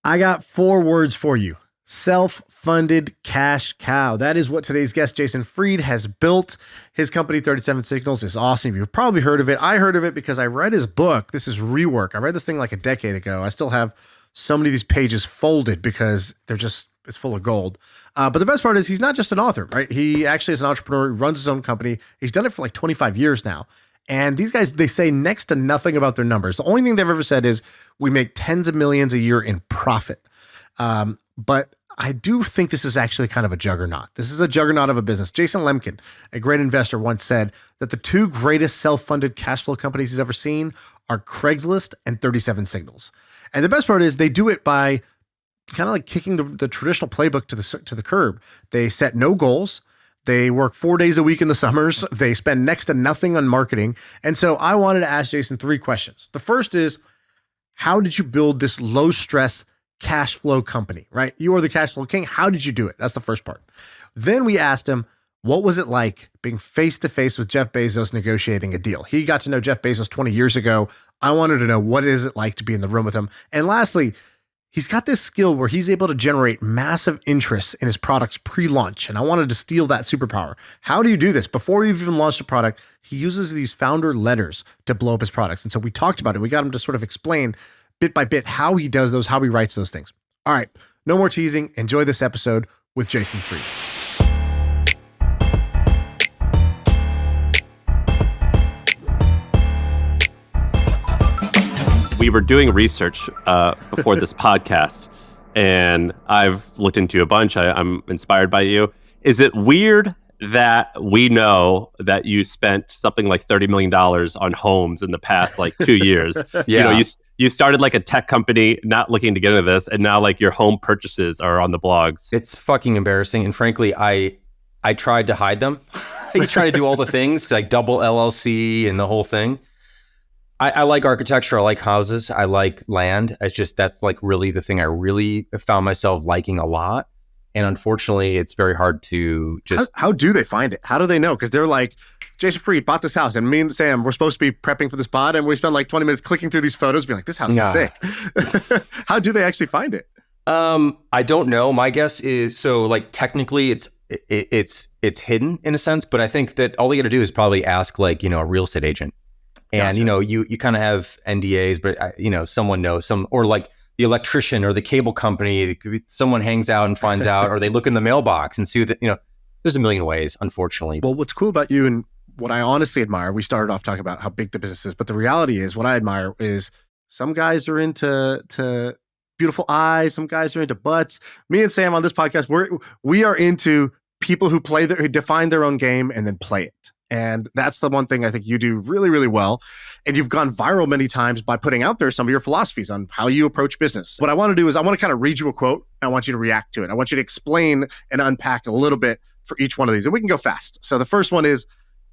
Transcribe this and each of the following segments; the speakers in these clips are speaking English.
I got 4 words for you. Self-funded cash cow. That is what today's guest, Jason Fried, has built. His company, 37 Signals, is awesome. You've probably heard of it. I heard of it because I read his book. This is Rework. I read this thing like a decade ago. I still have so many of these pages folded because it's full of gold. But the best part is he's not just an author, right? He actually is an entrepreneur. He runs his own company. He's done it for like 25 years now. And these guys, they say next to nothing about their numbers. The only thing they've ever said is we make tens of millions a year in profit. But I do think this is actually kind of a juggernaut. This is a juggernaut of a business. Jason Lemkin, a great investor, once said that the 2 greatest self-funded cash flow companies he's ever seen are Craigslist and 37 Signals. And the best part is they do it by kind of like kicking the traditional playbook to the curb. They set no goals. They work 4 days a week in the summers. They spend next to nothing on marketing. And so I wanted to ask Jason 3 questions. The first is, how did you build this low stress cash flow company, right? You are the cash flow king. How did you do it? That's the first part. Then we asked him, what was it like being face to face with Jeff Bezos negotiating a deal? He got to know Jeff Bezos 20 years ago. I wanted to know, what is it like to be in the room with him? And lastly, he's got this skill where he's able to generate massive interest in his products pre-launch. And I wanted to steal that superpower. How do you do this? Before you've even launched a product, he uses these founder letters to blow up his products. And so we talked about it. We got him to sort of explain bit by bit how he does those, how he writes those things. All right, no more teasing. Enjoy this episode with Jason Fried. We were doing research before this podcast, and I've looked into a bunch. I'm inspired by you. Is it weird that we know that you spent something like $30 million on homes in the past like 2 years? Yeah. You started like a tech company, not looking to get into this, and now like your home purchases are on the blogs. It's fucking embarrassing. And frankly, I tried to hide them. You try to do all the things like double LLC and the whole thing. I like architecture. I like houses. I like land. It's just, that's like really the thing I really found myself liking a lot. And unfortunately, it's very hard to just... How do they find it? How do they know? Because they're like, Jason Fried bought this house, and me and Sam, we're supposed to be prepping for this pod, and we spend like 20 minutes clicking through these photos, being like, this house is sick. How do they actually find it? I don't know. My guess is, so like technically it's hidden in a sense, but I think that all you got to do is probably ask like, a real estate agent. And, Gotcha. You kind of have NDAs, but, someone knows or like the electrician or the cable company, someone hangs out and finds out, or they look in the mailbox and see that, there's a million ways, unfortunately. Well, what's cool about you and what I honestly admire, we started off talking about how big the business is, but the reality is what I admire is some guys are into beautiful eyes. Some guys are into butts. Me and Sam on this podcast, we are into people who who define their own game and then play it. And that's the one thing I think you do really, really well. And you've gone viral many times by putting out there some of your philosophies on how you approach business. What I want to do is I want to kind of read you a quote. And I want you to react to it. I want you to explain and unpack a little bit for each one of these. And we can go fast. So the first one is,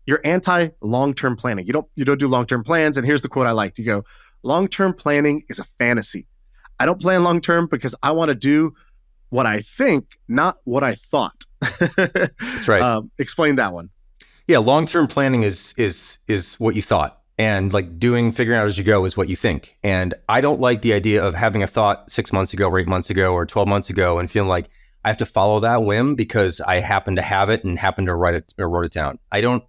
you're anti-long-term planning. You don't do long-term plans. And here's the quote I liked. You go, long-term planning is a fantasy. I don't plan long-term because I want to do what I think, not what I thought. That's right. Explain that one. Yeah, long-term planning is what you thought, and like figuring out as you go is what you think. And I don't like the idea of having a thought 6 months ago, or 8 months ago, or 12 months ago, and feeling like I have to follow that whim because I happen to have it and happen to write it or wrote it down. I don't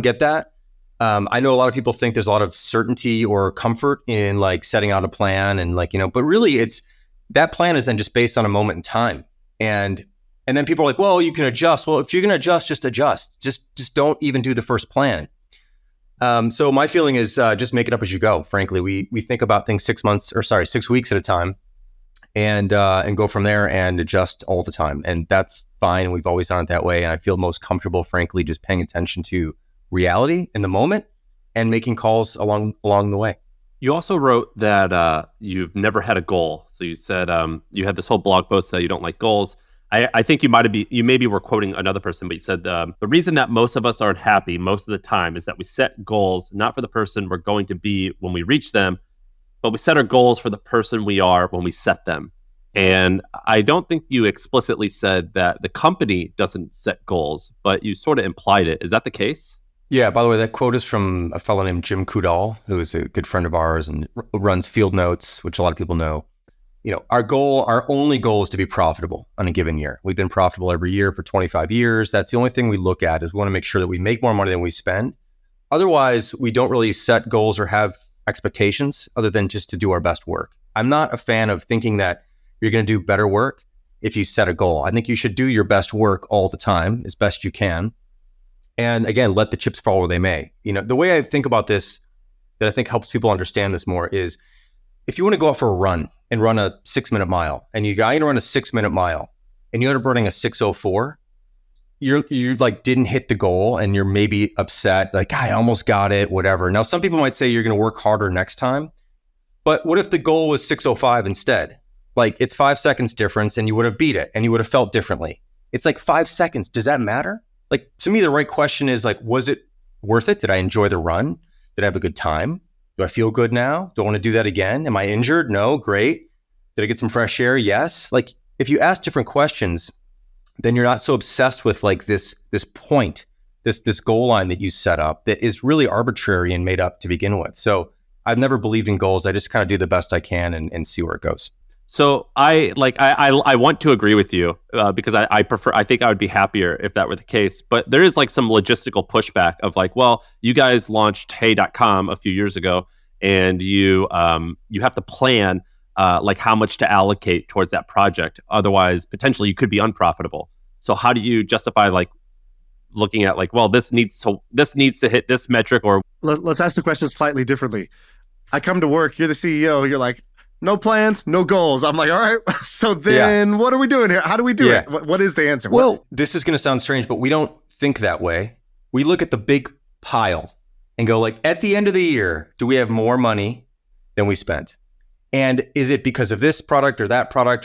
get that. I know a lot of people think there's a lot of certainty or comfort in like setting out a plan and like, but really that plan is then just based on a moment in time. And then people are like, well, you can adjust. Well, if you're going to adjust, just adjust. Just don't even do the first plan. So my feeling is just make it up as you go. Frankly, we think about things 6 weeks at a time, and go from there and adjust all the time. And that's fine. We've always done it that way. And I feel most comfortable, frankly, just paying attention to reality in the moment and making calls along the way. You also wrote that you've never had a goal. So you said you had this whole blog post that you don't like goals. I think you maybe were quoting another person, but you said the reason that most of us aren't happy most of the time is that we set goals not for the person we're going to be when we reach them, but we set our goals for the person we are when we set them. And I don't think you explicitly said that the company doesn't set goals, but you sort of implied it. Is that the case? Yeah, by the way, that quote is from a fellow named Jim Coudal, who is a good friend of ours and runs Field Notes, which a lot of people know. our only goal is to be profitable on a given year. We've been profitable every year for 25 years. That's the only thing we look at, is we want to make sure that we make more money than we spend. Otherwise, we don't really set goals or have expectations other than just to do our best work. I'm not a fan of thinking that you're going to do better work if you set a goal. I think you should do your best work all the time as best you can. And again, let the chips fall where they may. The way I think about this that I think helps people understand this more is, if you want to go out for a run and run a 6-minute mile, and you got to run a 6-minute mile and you end up running a 6:04, you like didn't hit the goal and you're maybe upset, like, I almost got it, whatever. Now, some people might say you're going to work harder next time, but what if the goal was 6:05 instead? Like, it's 5 seconds difference and you would have beat it and you would have felt differently. It's like 5 seconds. Does that matter? Like, to me, the right question is like, was it worth it? Did I enjoy the run? Did I have a good time? Do I feel good now? Do I want to do that again? Am I injured? No. Great. Did I get some fresh air? Yes. Like, if you ask different questions, then you're not so obsessed with like this point, this goal line that you set up that is really arbitrary and made up to begin with. So I've never believed in goals. I just kind of do the best I can and see where it goes. So I want to agree with you because I think I would be happier if that were the case. But there is like some logistical pushback of like, well, you guys launched Hey.com a few years ago, and you have to plan like how much to allocate towards that project. Otherwise, potentially you could be unprofitable. So how do you justify like looking at like, well, this needs to hit this metric? Or let's ask the question slightly differently. I come to work, you're the CEO, you're like, no plans, no goals. I'm like, all right, so then what are we doing here? How do we do it? What is the answer? Well, this is going to sound strange, but we don't think that way. We look at the big pile and go like, at the end of the year, do we have more money than we spent? And is it because of this product or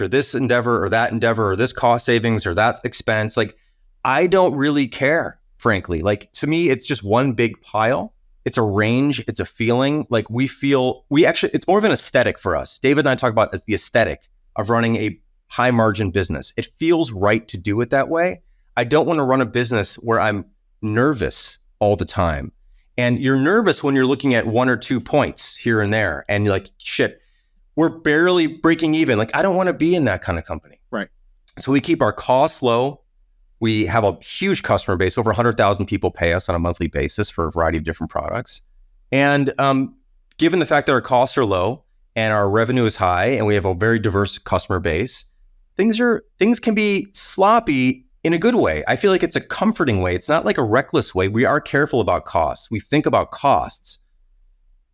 this endeavor or this cost savings or that expense? Like, I don't really care, frankly. Like, to me, it's just one big pile. It's a range. It's a feeling. Like, it's more of an aesthetic for us. David and I talk about the aesthetic of running a high margin business. It feels right to do it that way. I don't want to run a business where I'm nervous all the time. And you're nervous when you're looking at 1 or 2 points here and there. And you're like, shit, we're barely breaking even. Like, I don't want to be in that kind of company. Right. So we keep our costs low. We have a huge customer base. Over 100,000 people pay us on a monthly basis for a variety of different products. And given the fact that our costs are low and our revenue is high and we have a very diverse customer base, things can be sloppy in a good way. I feel like it's a comforting way. It's not like a reckless way. We are careful about costs. We think about costs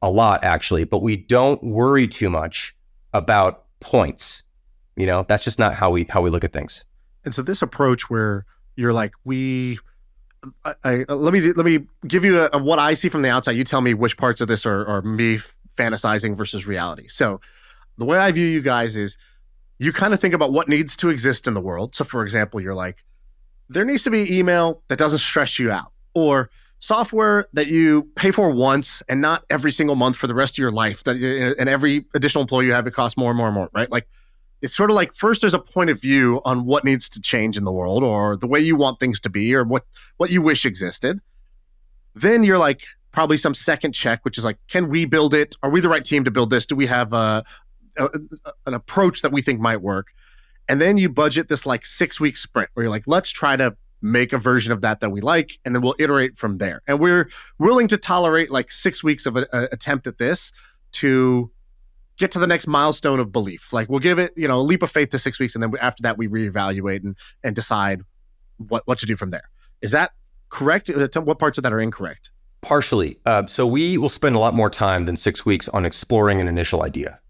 a lot, actually, but we don't worry too much about points. That's just not how we look at things. And so this approach where you're like, let me give you what I see from the outside. You tell me which parts of this are me fantasizing versus reality. So the way I view you guys is you kind of think about what needs to exist in the world. So for example, you're like, there needs to be email that doesn't stress you out, or software that you pay for once and not every single month for the rest of your life, and every additional employee you have, it costs more and more and more, right? Like, it's sort of like, first there's a point of view on what needs to change in the world or the way you want things to be or what you wish existed. Then you're like, probably some second check, which is like, can we build it? Are we the right team to build this? Do we have an approach that we think might work? And then you budget this like 6-week sprint where you're like, let's try to make a version of that we like, and then we'll iterate from there. And we're willing to tolerate like 6 weeks of an attempt at this to get to the next milestone of belief. Like, we'll give it, a leap of faith to 6 weeks, and then after that we reevaluate and decide what to do from there. Is that correct? What parts of that are incorrect? Partially. So we will spend a lot more time than 6 weeks on exploring an initial idea.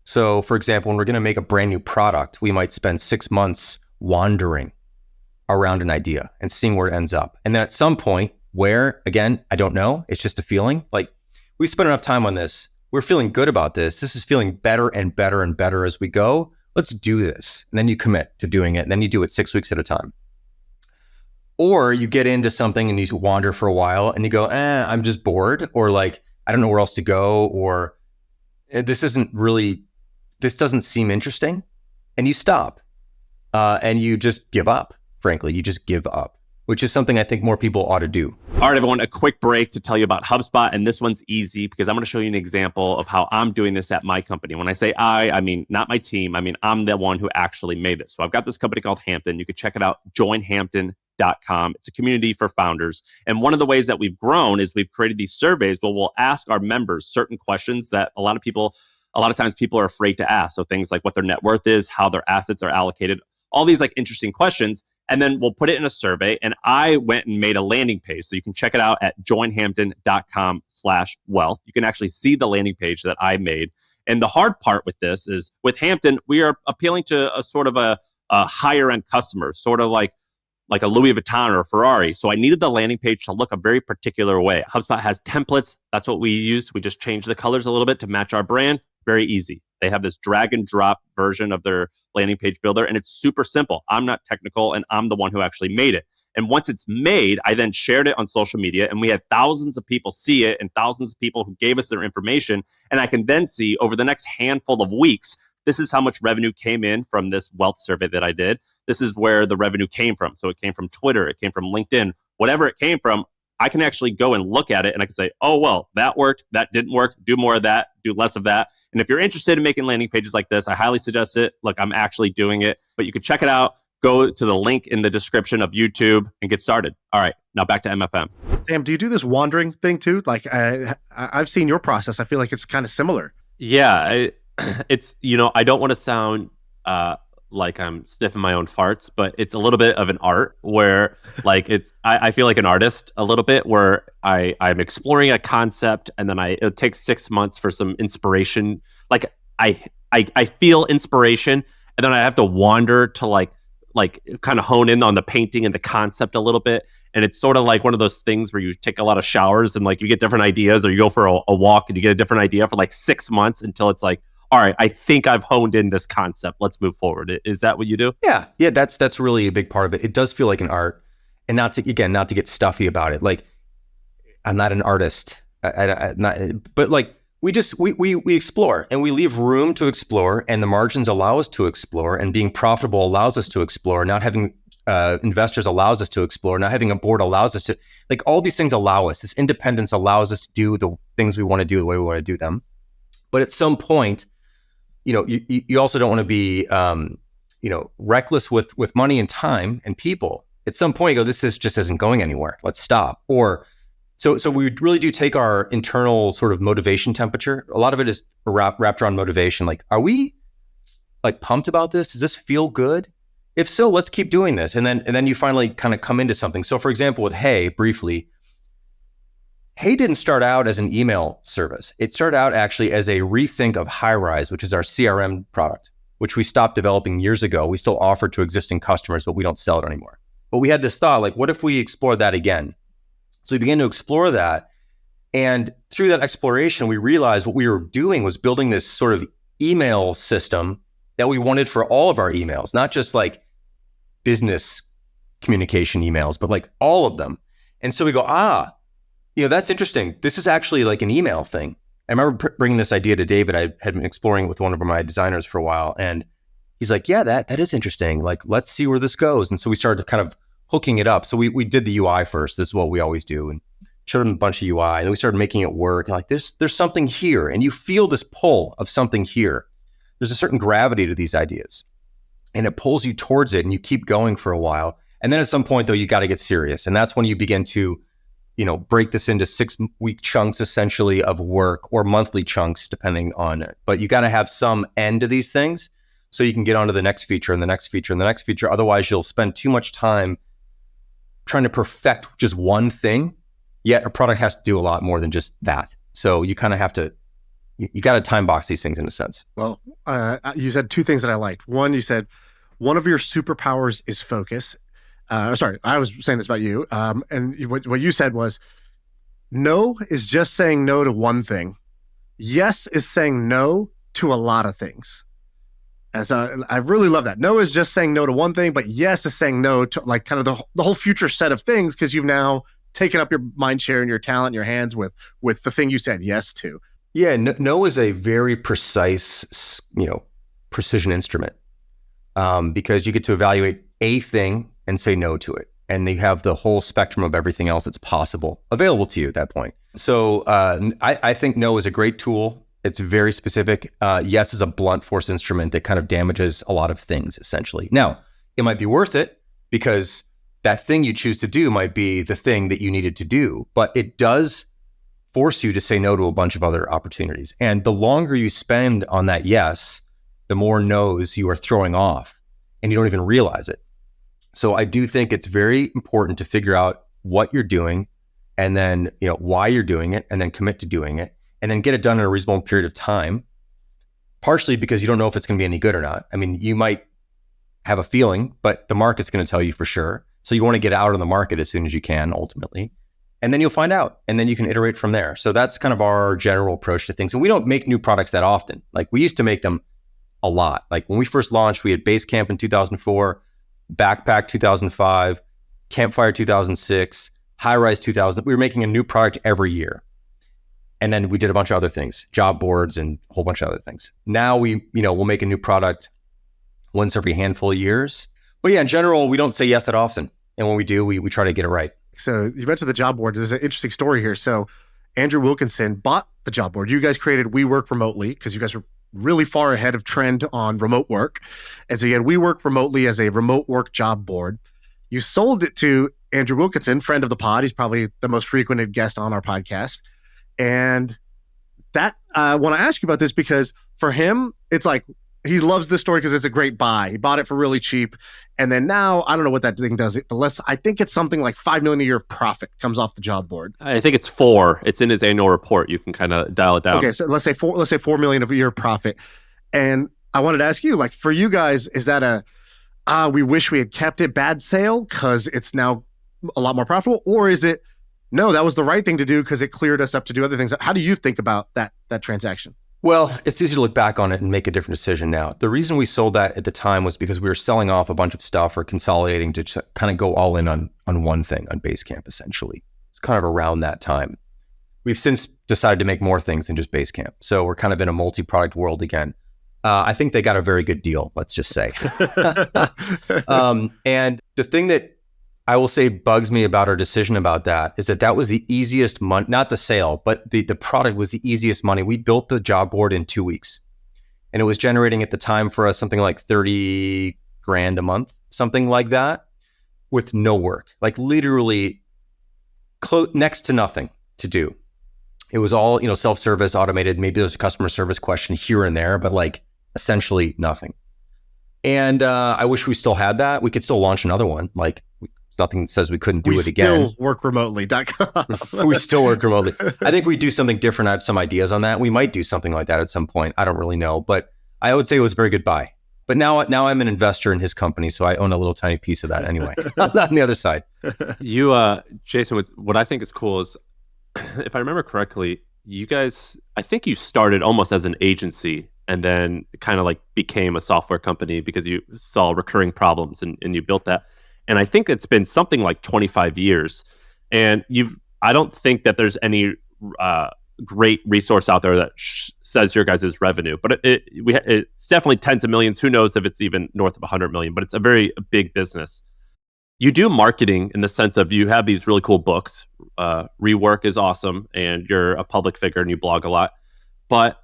So for example, when we're going to make a brand new product, we might spend 6 months wandering around an idea and seeing where it ends up. And then at some point where, again, I don't know, it's just a feeling, like, we spent enough time on this. We're feeling good about this. This is feeling better and better and better as we go. Let's do this. And then you commit to doing it. And then you do it 6 weeks at a time. Or you get into something and you wander for a while and you go, I'm just bored. Or like, I don't know where else to go. Or this doesn't seem interesting. And you stop. And you just give up. Frankly, you just give up. which is something I think more people ought to do. All right, everyone, a quick break to tell you about HubSpot. And this one's easy because I'm going to show you an example of how I'm doing this at my company. When I say I mean not my team. I mean, I'm the one who actually made it. So I've got this company called Hampton. You can check it out, joinhampton.com. It's a community for founders. And one of the ways that we've grown is we've created these surveys where we'll ask our members certain questions that a lot of times people are afraid to ask. So things like what their net worth is, how their assets are allocated, all these like interesting questions. And then we'll put it in a survey. And I went and made a landing page. So you can check it out at joinhampton.com/wealth. You can actually see the landing page that I made. And the hard part with this is with Hampton, we are appealing to a sort of a higher end customer, sort of like a Louis Vuitton or a Ferrari. So I needed the landing page to look a very particular way. HubSpot has templates. That's what we use. We just change the colors a little bit to match our brand. Very easy. They have this drag and drop version of their landing page builder, and it's super simple. I'm not technical, and I'm the one who actually made it. And once it's made, I then shared it on social media, and we had thousands of people see it and thousands of people who gave us their information. And I can then see over the next handful of weeks, this is how much revenue came in from this wealth survey that I did. This is where the revenue came from. So it came from Twitter, it came from LinkedIn, whatever it came from. I can actually go and look at it and I can say, oh, well, that worked, that didn't work, do more of that, do less of that. And if you're interested in making landing pages like this, I highly suggest it. Look, I'm actually doing it, but you can check it out. Go to the link in the description of YouTube and get started. All right, now back to MFM. Sam, do you do this wandering thing too? Like I've seen your process. I feel like it's kind of similar. Yeah, it's, I don't want to sound like I'm sniffing my own farts, but it's a little bit of an art where like I feel like an artist a little bit where I'm exploring a concept and then it takes 6 months for some inspiration. Like I feel inspiration and then I have to wander to like kind of hone in on the painting and the concept a little bit. And it's sort of like one of those things where you take a lot of showers and like you get different ideas, or you go for a walk and you get a different idea for like 6 months until it's like, all right, I think I've honed in this concept. Let's move forward. Is that what you do? Yeah, that's really a big part of it. It does feel like an art, and not to get stuffy about it. Like, I'm not an artist, but like we explore and we leave room to explore, and the margins allow us to explore, and being profitable allows us to explore. Not having investors allows us to explore. Not having a board allows us to, like, all these things allow us. This independence allows us to do the things we want to do the way we want to do them. But at some point, you also don't want to be, reckless with money and time and people. At some point, you go, this just isn't going anywhere. Let's stop. Or so we really do take our internal sort of motivation temperature. A lot of it is wrapped around motivation. Like, are we like pumped about this? Does this feel good? If so, let's keep doing this. And then you finally kind of come into something. So for example, with Hey, briefly, Hey didn't start out as an email service. It started out actually as a rethink of HighRise, which is our CRM product, which we stopped developing years ago. We still offer to existing customers, but we don't sell it anymore. But we had this thought, like, what if we explore that again? So we began to explore that. And through that exploration, we realized what we were doing was building this sort of email system that we wanted for all of our emails, not just like business communication emails, but like all of them. And so we go, that's interesting. This is actually like an email thing. I remember bringing this idea to David. I had been exploring with one of my designers for a while, and he's like, yeah, that is interesting. Like, let's see where this goes. And so we started kind of hooking it up. So we did the UI first. This is what we always do, and showed him a bunch of UI. And then we started making it work. And like, there's something here, and you feel this pull of something here. There's a certain gravity to these ideas, and it pulls you towards it, and you keep going for a while. And then at some point, though, you got to get serious, and that's when you begin to break this into 6-week chunks essentially of work, or monthly chunks, depending on it. But you got to have some end to these things so you can get onto the next feature and the next feature and the next feature. Otherwise, you'll spend too much time trying to perfect just one thing, yet a product has to do a lot more than just that. So you kind of have to, you got to time box these things in a sense. Well, you said two things that I liked. One, you said one of your superpowers is focus. Sorry, I was saying this about you. And what you said was, no is just saying no to one thing. Yes is saying no to a lot of things. And so I really love that. No is just saying no to one thing, but yes is saying no to like kind of the whole future set of things, because you've now taken up your mind share and your talent in your hands with the thing you said yes to. Yeah, no is a very precise, precision instrument, because you get to evaluate a thing and say no to it. and you have the whole spectrum of everything else that's possible available to you at that point. So I think no is a great tool. It's very specific. Yes is a blunt force instrument that kind of damages a lot of things, essentially. Now, it might be worth it because that thing you choose to do might be the thing that you needed to do, but it does force you to say no to a bunch of other opportunities. And the longer you spend on that yes, the more no's you are throwing off, and you don't even realize it. So I do think it's very important to figure out what you're doing, and then, why you're doing it, and then commit to doing it, and then get it done in a reasonable period of time, partially because you don't know if it's going to be any good or not. I mean, you might have a feeling, but the market's going to tell you for sure. So you want to get out on the market as soon as you can, ultimately. And then you'll find out, and then you can iterate from there. So that's kind of our general approach to things. And we don't make new products that often. Like, we used to make them a lot. Like, when we first launched, we had Basecamp in 2004, Backpack 2005, Campfire 2006, High-Rise 2000. We were making a new product every year. And then we did a bunch of other things, job boards and a whole bunch of other things. Now we'll make a new product once every handful of years. But yeah, in general, we don't say yes that often. And when we do, we try to get it right. So you mentioned the job board. There's an interesting story here. So Andrew Wilkinson bought the job board. You guys created We Work Remotely because you guys were really far ahead of trend on remote work. And so you had We Work Remotely as a remote work job board. You sold it to Andrew Wilkinson, friend of the pod. He's probably the most frequented guest on our podcast. And that, I want to ask you about this because for him, it's like, he loves this story because it's a great buy. He bought it for really cheap. And then now, I don't know what that thing does, but I think it's something like $5 million a year of profit comes off the job board. I think it's 4. It's in his annual report. You can kind of dial it down. Okay, so let's say 4 million a year profit. And I wanted to ask you, like, for you guys, is that we wish we had kept it bad sale because it's now a lot more profitable? Or is it, no, that was the right thing to do because it cleared us up to do other things? How do you think about that transaction? Well, it's easy to look back on it and make a different decision now. The reason we sold that at the time was because we were selling off a bunch of stuff or consolidating to just kind of go all in on one thing, on Basecamp, essentially. It's kind of around that time. We've since decided to make more things than just Basecamp. So we're kind of in a multi-product world again. I think they got a very good deal, let's just say. And the thing that I will say bugs me about our decision about that is that was the easiest money, not the sale, but the product was the easiest money. We built the job board in 2 weeks, and it was generating at the time for us something like 30 grand a month, something like that, with no work, like literally next to nothing to do. It was all, self-service, automated. Maybe there's a customer service question here and there, but like essentially nothing. And I wish we still had that. We could still launch another one. Like, nothing says we couldn't do it again. We still work remotely.com. We still work remotely. I think we do something different. I have some ideas on that. We might do something like that at some point. I don't really know, but I would say it was a very good buy. But now I'm an investor in his company, so I own a little tiny piece of that anyway. I'm not on the other side. You, Jason, what I think is cool is, if I remember correctly, you guys, I think you started almost as an agency and then kind of like became a software company because you saw recurring problems and you built that. And I think it's been something like 25 years. And I don't think that there's any great resource out there that says your guys' revenue, but it's definitely tens of millions. Who knows if it's even north of 100 million, but it's a very big business. You do marketing in the sense of you have these really cool books. Rework is awesome, and you're a public figure and you blog a lot. But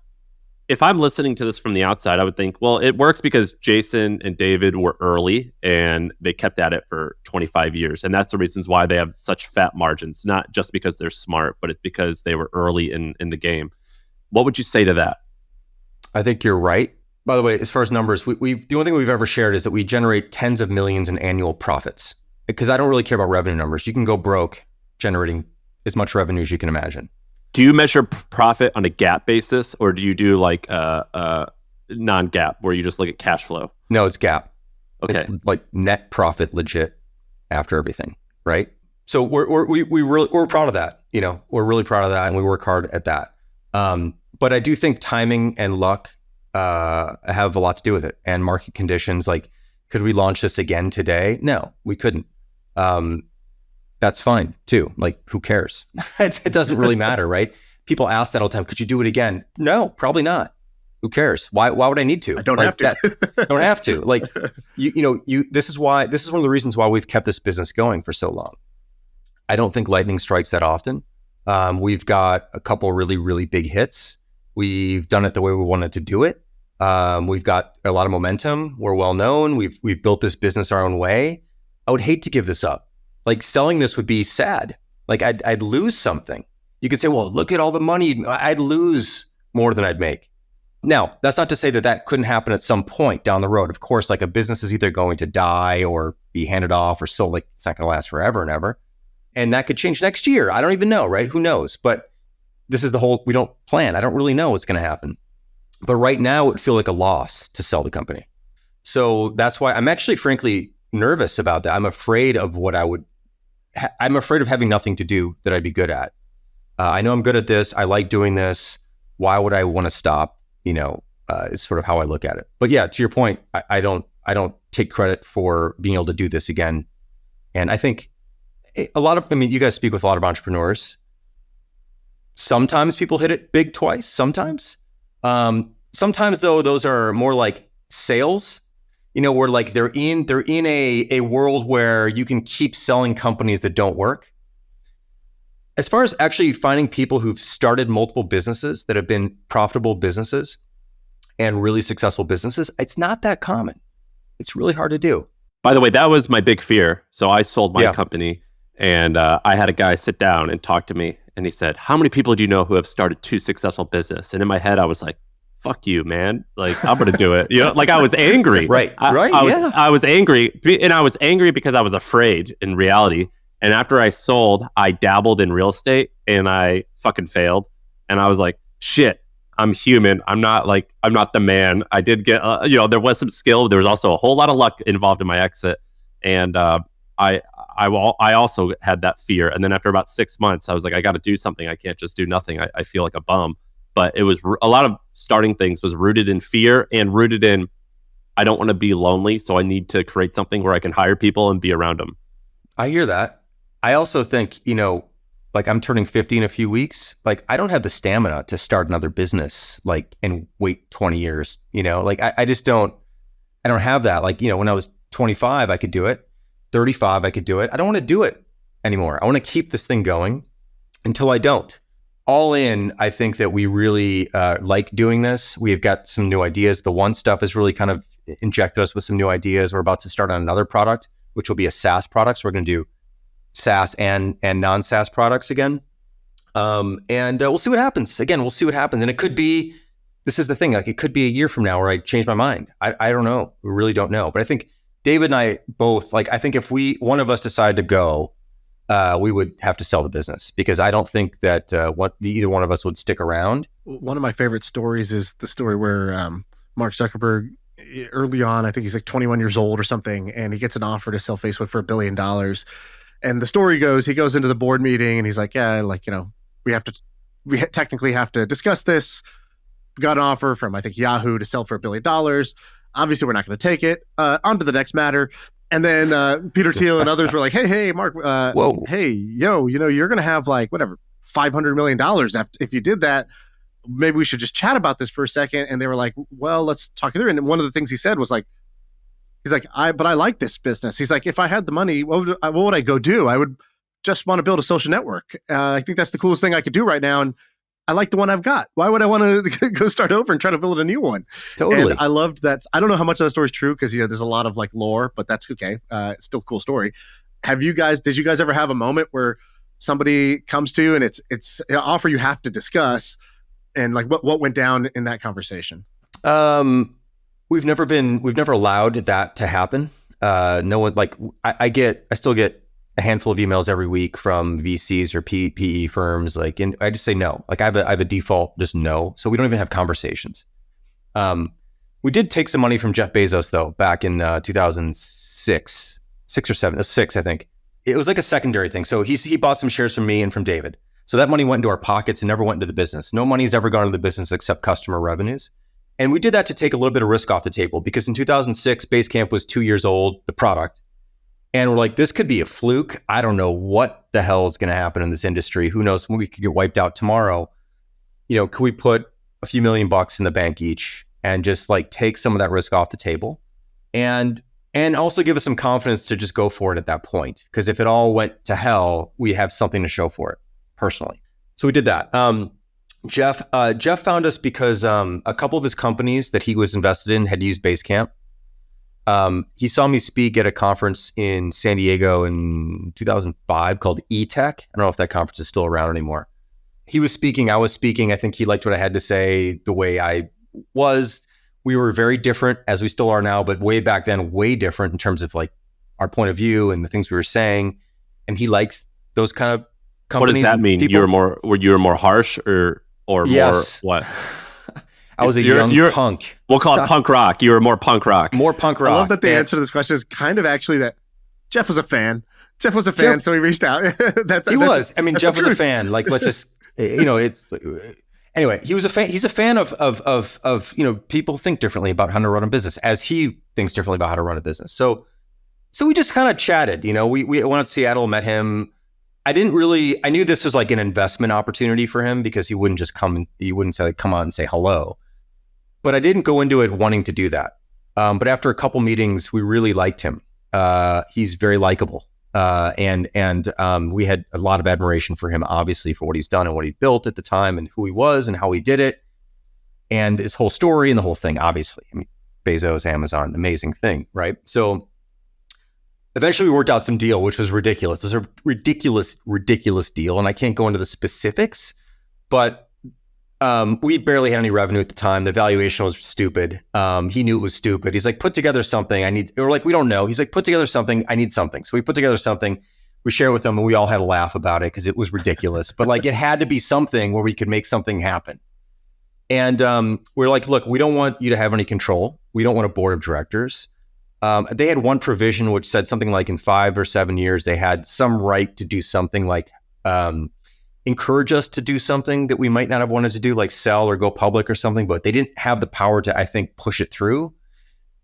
if I'm listening to this from the outside, I would think, well, it works because Jason and David were early and they kept at it for 25 years. And that's the reasons why they have such fat margins, not just because they're smart, but it's because they were early in the game. What would you say to that? I think you're right. By the way, as far as numbers, the only thing we've ever shared is that we generate tens of millions in annual profits, because I don't really care about revenue numbers. You can go broke generating as much revenue as you can imagine. Do you measure profit on a GAAP basis, or do you do like non-GAAP where you just look at cash flow? No, it's GAAP. Okay. It's like net profit legit after everything, right? So we're proud of that. We're really proud of that, and we work hard at that. But I do think timing and luck have a lot to do with it, and market conditions. Like, could we launch this again today? No, we couldn't. That's fine too. Like, who cares? It doesn't really matter, right? People ask that all the time. Could you do it again? No, probably not. Who cares? Why would I need to? I don't have to. Don't have to. Like, this is one of the reasons why we've kept this business going for so long. I don't think lightning strikes that often. We've got a couple really, really big hits. We've done it the way we wanted to do it. We've got a lot of momentum. We're well known. We've built this business our own way. I would hate to give this up. Like, selling this would be sad. Like, I'd lose something. You could say, well, look at all the money. I'd lose more than I'd make. Now, that's not to say that couldn't happen at some point down the road. Of course, like, a business is either going to die or be handed off or sold. Like, it's not going to last forever and ever. And that could change next year. I don't even know, right? Who knows? But this is we don't plan. I don't really know what's going to happen. But right now, it would feel like a loss to sell the company. So that's why I'm actually, frankly, nervous about that. I'm afraid of I'm afraid of having nothing to do that I'd be good at. I know I'm good at this. I like doing this. Why would I want to stop? Is sort of how I look at it. But yeah, to your point, I don't take credit for being able to do this again. And I think you guys speak with a lot of entrepreneurs. Sometimes people hit it big twice. Sometimes though, those are more like sales, where like they're in a world where you can keep selling companies that don't work. As far as actually finding people who've started multiple businesses that have been profitable businesses and really successful businesses, it's not that common. It's really hard to do. By the way, that was my big fear. So I sold my company, and I had a guy sit down and talk to me, and he said, how many people do you know who have started 2 successful businesses? And in my head, I was like, fuck you, man. Like, I'm going to do it. Like, I was angry. Right. I was angry. And I was angry because I was afraid in reality. And after I sold, I dabbled in real estate and I fucking failed. And I was like, shit, I'm human. I'm not the man. I did get, there was some skill. There was also a whole lot of luck involved in my exit. And I also had that fear. And then after about 6 months, I was like, I got to do something. I can't just do nothing. I feel like a bum. But it was a lot of starting things was rooted in fear and rooted in, I don't want to be lonely. So I need to create something where I can hire people and be around them. I hear that. I also think, like, I'm turning 50 in a few weeks. Like, I don't have the stamina to start another business, like, and wait 20 years, like I don't have that. Like, when I was 25, I could do it. 35, I could do it. I don't want to do it anymore. I want to keep this thing going until I don't. All in, I think that we really like doing this. We've got some new ideas. The One stuff has really kind of injected us with some new ideas. We're about to start on another product, which will be a SaaS product. So we're going to do SaaS and non-SaaS products again. And we'll see what happens. Again, we'll see what happens. And it could be, this is the thing, like, it could be a year from now where I change my mind. I don't know. We really don't know. But I think David and I both, like, I think if one of us decided to go, we would have to sell the business, because I don't think that either one of us would stick around. One of my favorite stories is the story where Mark Zuckerberg, early on, I think he's like 21 years old or something, and he gets an offer to sell Facebook for $1 billion. And the story goes, he goes into the board meeting and he's like, yeah, like, we technically have to discuss this. We got an offer from, I think, Yahoo to sell for $1 billion. Obviously, we're not going to take it. On to the next matter. And then Peter Thiel and others were like, hey, Mark, hey, you're going to have like, whatever, $500 million if you did that. Maybe we should just chat about this for a second. And they were like, well, let's talk it through. And one of the things he said was like, he's like, but I like this business. He's like, if I had the money, what would I go do? I would just want to build a social network. I think that's the coolest thing I could do right now. And I like the one I've got. Why would I want to go start over and try to build a new one? Totally. And I loved that. I don't know how much of that story is true, because there's a lot of like lore, but that's okay. It's still a cool story. Did you guys ever have a moment where somebody comes to you and it's an offer you have to discuss, and like what went down in that conversation? We've never allowed that to happen. No one, like, I still get a handful of emails every week from VCs or PE firms, like, and I just say no. Like, I have a default just no. So we don't even have conversations. We did take some money from Jeff Bezos though, back in 2006, 6 or 7, 6, I think. It was like a secondary thing. So he bought some shares from me and from David. So that money went into our pockets and never went into the business. No money's ever gone into the business except customer revenues. And we did that to take a little bit of risk off the table, because in 2006, Basecamp was 2 years old, the product. And we're like, this could be a fluke. I don't know what the hell is going to happen in this industry. Who knows when we could get wiped out tomorrow? Could we put a few $1 million in the bank each and just like take some of that risk off the table and also give us some confidence to just go for it at that point. Because if it all went to hell, we have something to show for it personally. So we did that. Jeff found us because a couple of his companies that he was invested in had used Basecamp. He saw me speak at a conference in San Diego in 2005 called eTech. I don't know if that conference is still around anymore. He was speaking, I was speaking. I think he liked what I had to say, the way I was. We were very different, as we still are now, but way back then, way different in terms of like our point of view and the things we were saying. And he likes those kind of companies. What does that mean? You were more harsh or yes. More what? I was a young punk. We'll call it punk rock. You were more punk rock. More punk rock. I love that the answer to this question is kind of actually that Jeff was a fan. Jeff was a fan, so he reached out. He was. I mean, Jeff was a fan. Like, let's just, it's... Anyway, he was a fan. He's a fan of people think differently about how to run a business, as he thinks differently about how to run a business. So we just kind of chatted. We went to Seattle, met him. I knew this was like an investment opportunity for him because he wouldn't just come and he wouldn't say, like, come on and say hello. But I didn't go into it wanting to do that. But after a couple meetings, we really liked him. He's very likable. And we had a lot of admiration for him, obviously, for what he's done and what he built at the time and who he was and how he did it and his whole story and the whole thing, obviously. I mean, Bezos, Amazon, amazing thing, right? So eventually we worked out some deal, which was ridiculous. It was a ridiculous deal. And I can't go into the specifics, but we barely had any revenue at the time. The valuation was stupid. He knew it was stupid. He's like, put together something. We're like, we don't know. He's like, put together something. I need something. So we put together something. We shared with him and we all had a laugh about it because it was ridiculous. But like, it had to be something where we could make something happen. And we're like, look, we don't want you to have any control. We don't want a board of directors. They had one provision which said something like in 5 or 7 years, they had some right to do something like encourage us to do something that we might not have wanted to do, like sell or go public or something, but they didn't have the power to, I think, push it throrough.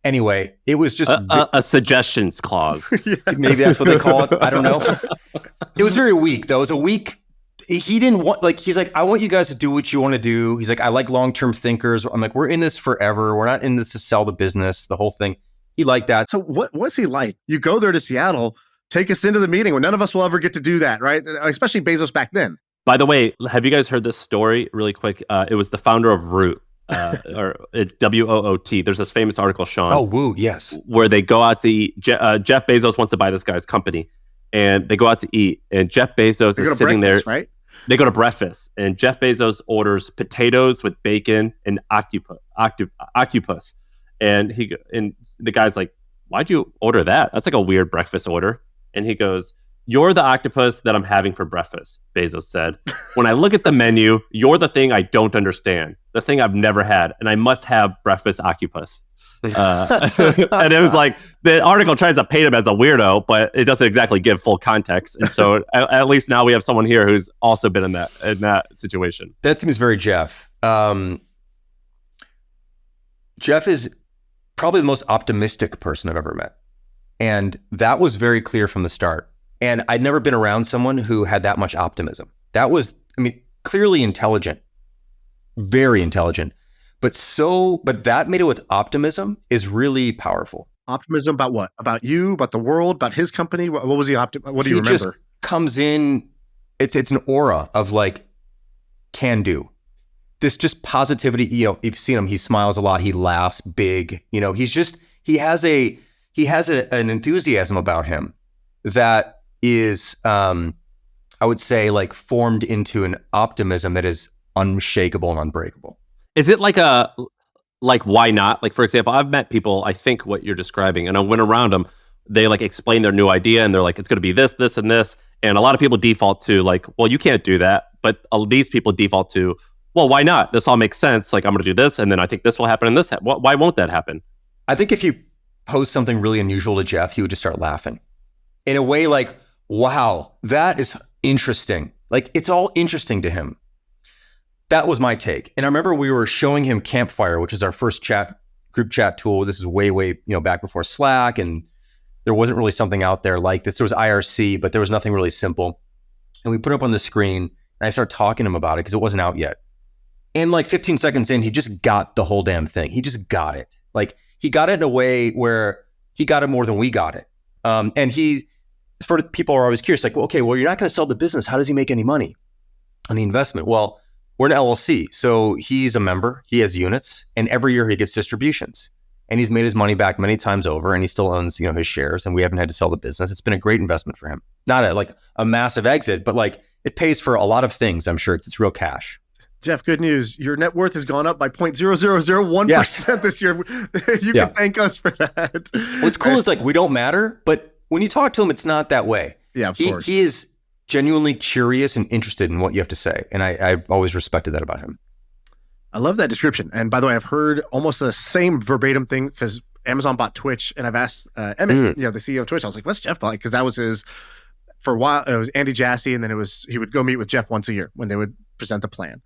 Anyway, it was just a suggestions clause. Maybe that's what they call it. I don't know. It was very weak, though. It was a weak. He didn't want, like, he's like, I want you guys to do what you want to do. He's like, I like long-term thinkers. I'm like, we're in this forever. We're not in this to sell the business, the whole thing. He liked that. So what's he like? You go there to Seattle, take us into the meeting when none of us will ever get to do that, right? Especially Bezos back then. By the way, have you guys heard this story really quick? It was the founder of Root, or it's WOOT. There's this famous article, Shaan. Oh, Woot, yes. Where they go out to eat. Jeff Bezos wants to buy this guy's company, and they go out to eat. And Jeff Bezos is sitting there. Right? They go to breakfast, and Jeff Bezos orders potatoes with bacon and octopus. And the guy's like, "Why'd you order that? That's like a weird breakfast order." And he goes, "You're the octopus that I'm having for breakfast," Bezos said. "When I look at the menu, you're the thing I don't understand, the thing I've never had, and I must have breakfast octopus." And it was like, the article tries to paint him as a weirdo, but it doesn't exactly give full context. And so at least now we have someone here who's also been in that situation. That seems very Jeff. Jeff is probably the most optimistic person I've ever met. And that was very clear from the start. And I'd never been around someone who had that much optimism. That was, clearly intelligent, very intelligent, but that made it with optimism is really powerful. Optimism about what? About you, about the world, about his company? What was he what do you remember? He just comes in, it's an aura of like, can do. This just positivity, you've seen him, he smiles a lot, he laughs big, he has an enthusiasm about him that is, I would say, like formed into an optimism that is unshakable and unbreakable. Is it like why not? Like, for example, I've met people, I think what you're describing, and I went around them, they like explain their new idea and they're like, it's going to be this, this, and this. And a lot of people default to like, well, you can't do that. But these people default to, well, why not? This all makes sense. Like, I'm going to do this, and then I think this will happen and this. Why won't that happen? I think if you pose something really unusual to Jeff, he would just start laughing. In a way like, wow, that is interesting. Like, it's all interesting to him. That was my take. And I remember we were showing him Campfire, which is our first group chat tool. This is way, back before Slack. And there wasn't really something out there like this. There was IRC, but there was nothing really simple. And we put it up on the screen and I started talking to him about it because it wasn't out yet. And like 15 seconds in, he just got the whole damn thing. He just got it. Like he got it in a way where he got it more than we got it. And for people are always curious, like, well, okay, well, you're not going to sell the business. How does he make any money on the investment? Well, we're an LLC. So he's a member, he has units, and every year he gets distributions. And he's made his money back many times over, and he still owns, his shares, and we haven't had to sell the business. It's been a great investment for him. Not a massive exit, but like it pays for a lot of things. I'm sure it's real cash. Jeff, good news. Your net worth has gone up by 0.0001% this year. You can thank us for that. What's cool is like we don't matter, but when you talk to him, it's not that way. Yeah, of course. He is genuinely curious and interested in what you have to say. And I've always respected that about him. I love that description. And by the way, I've heard almost the same verbatim thing because Amazon bought Twitch, and I've asked Emmett, the CEO of Twitch, I was like, what's Jeff like? Because that was for a while, it was Andy Jassy, and then he would go meet with Jeff once a year when they would present the plan.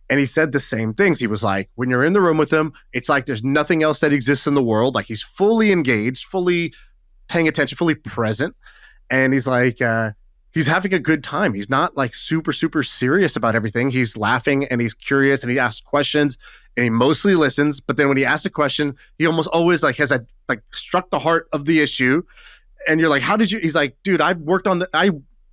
And he said the same things. He was like, when you're in the room with him, it's like there's nothing else that exists in the world. Like he's fully engaged, fully paying attention, fully present. And he's like, he's having a good time. He's not like super, super serious about everything. He's laughing and he's curious and he asks questions and he mostly listens. But then when he asks a question, he almost always has struck the heart of the issue. And you're like, how did you? He's like, dude, I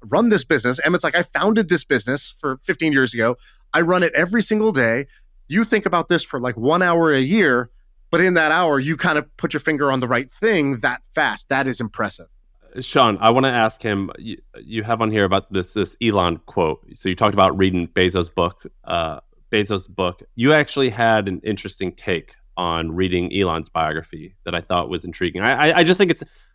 run this business. Emmett's like, I founded this business for 15 years ago. I run it every single day. You think about this for like 1 hour a year, but in that hour, you kind of put your finger on the right thing that fast. That is impressive. Shaan, I want to ask him, you have on here about this Elon quote. So you talked about reading Bezos' book. You actually had an interesting take on reading Elon's biography that I thought was intriguing. I just think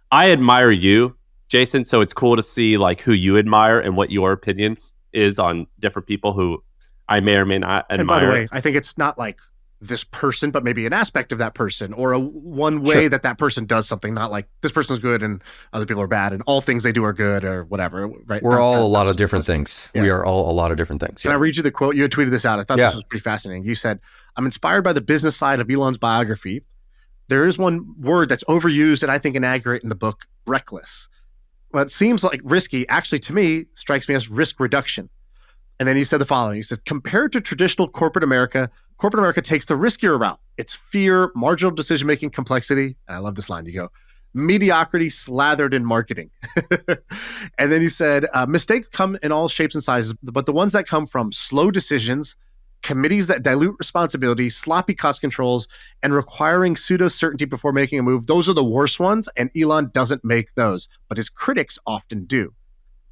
I admire you, Jason, so it's cool to see like who you admire and what your opinion is on different people who I may or may not admire. And by the way, I think it's not like this person, but maybe an aspect of that person or one way that person does something, not like this person is good and other people are bad and all things they do are good or whatever, right? We're all a lot of different things. Yeah. We are all a lot of different things. Can I read you the quote? You had tweeted this out. I thought this was pretty fascinating. You said, I'm inspired by the business side of Elon's biography. There is one word that's overused and I think inaccurate in the book, reckless. What seems like risky, actually to me, strikes me as risk reduction. And then he said the following. He said, compared to traditional corporate America takes the riskier route. It's fear, marginal decision-making, complexity. And I love this line. You go, mediocrity slathered in marketing. And then he said, mistakes come in all shapes and sizes, but the ones that come from slow decisions, committees that dilute responsibility, sloppy cost controls, and requiring pseudo-certainty before making a move, those are the worst ones, and Elon doesn't make those, but his critics often do.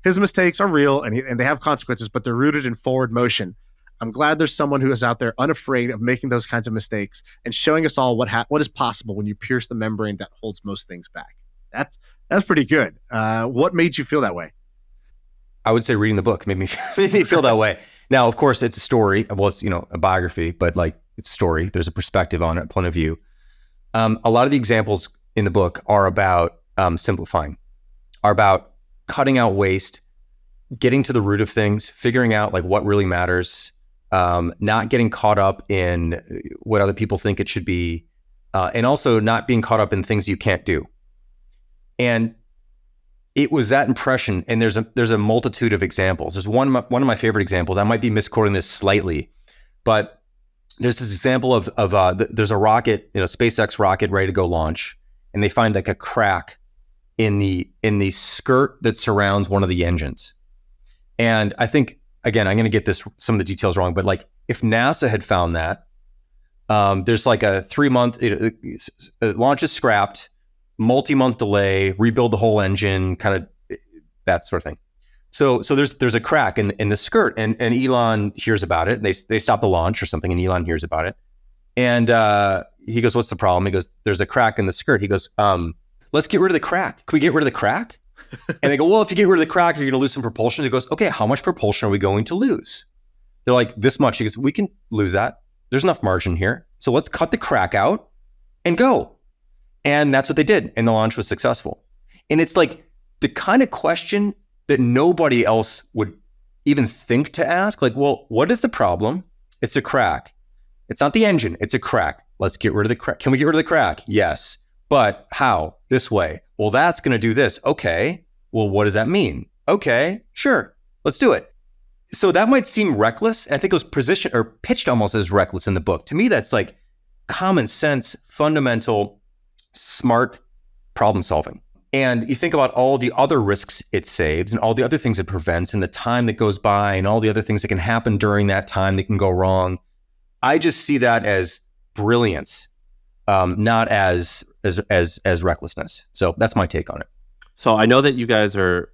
His mistakes are real and they have consequences, but they're rooted in forward motion. I'm glad there's someone who is out there unafraid of making those kinds of mistakes and showing us all what is possible when you pierce the membrane that holds most things back. That's pretty good. What made you feel that way? I would say reading the book made me feel that way. Now, of course, it's a story. Well, it's a biography, but like it's a story. There's a perspective on it, a point of view. A lot of the examples in the book are about simplifying, are about cutting out waste, getting to the root of things, figuring out like what really matters, not getting caught up in what other people think it should be, and also not being caught up in things you can't do. And it was that impression, and there's a multitude of examples. There's one of my favorite examples. I might be misquoting this slightly, but there's this example of there's a rocket, SpaceX rocket ready to go launch, and they find like a crack in the skirt that surrounds one of the engines. And I think, again, I'm going to get some of the details wrong, but like if NASA had found that, there's like a 3-month, launch is scrapped, multi-month delay, rebuild the whole engine, kind of that sort of thing. So there's a crack in the skirt, and Elon hears about it, and they stop the launch or something, and Elon hears about it. And he goes, what's the problem? He goes, there's a crack in the skirt. He goes, let's get rid of the crack. Can we get rid of the crack? And they go, well, if you get rid of the crack, you're going to lose some propulsion. He goes, okay, how much propulsion are we going to lose? They're like, this much. He goes, we can lose that. There's enough margin here. So let's cut the crack out and go. And that's what they did. And the launch was successful. And it's like the kind of question that nobody else would even think to ask. Like, well, what is the problem? It's a crack. It's not the engine. It's a crack. Let's get rid of the crack. Can we get rid of the crack? Yes. But how? This way. Well, that's going to do this. Okay. Well, what does that mean? Okay, sure. Let's do it. So that might seem reckless. And I think it was positioned or pitched almost as reckless in the book. To me, that's like common sense, fundamental, smart problem solving. And you think about all the other risks it saves and all the other things it prevents and the time that goes by and all the other things that can happen during that time that can go wrong. I just see that as brilliance, not as recklessness. So that's my take on it. So I know that you guys are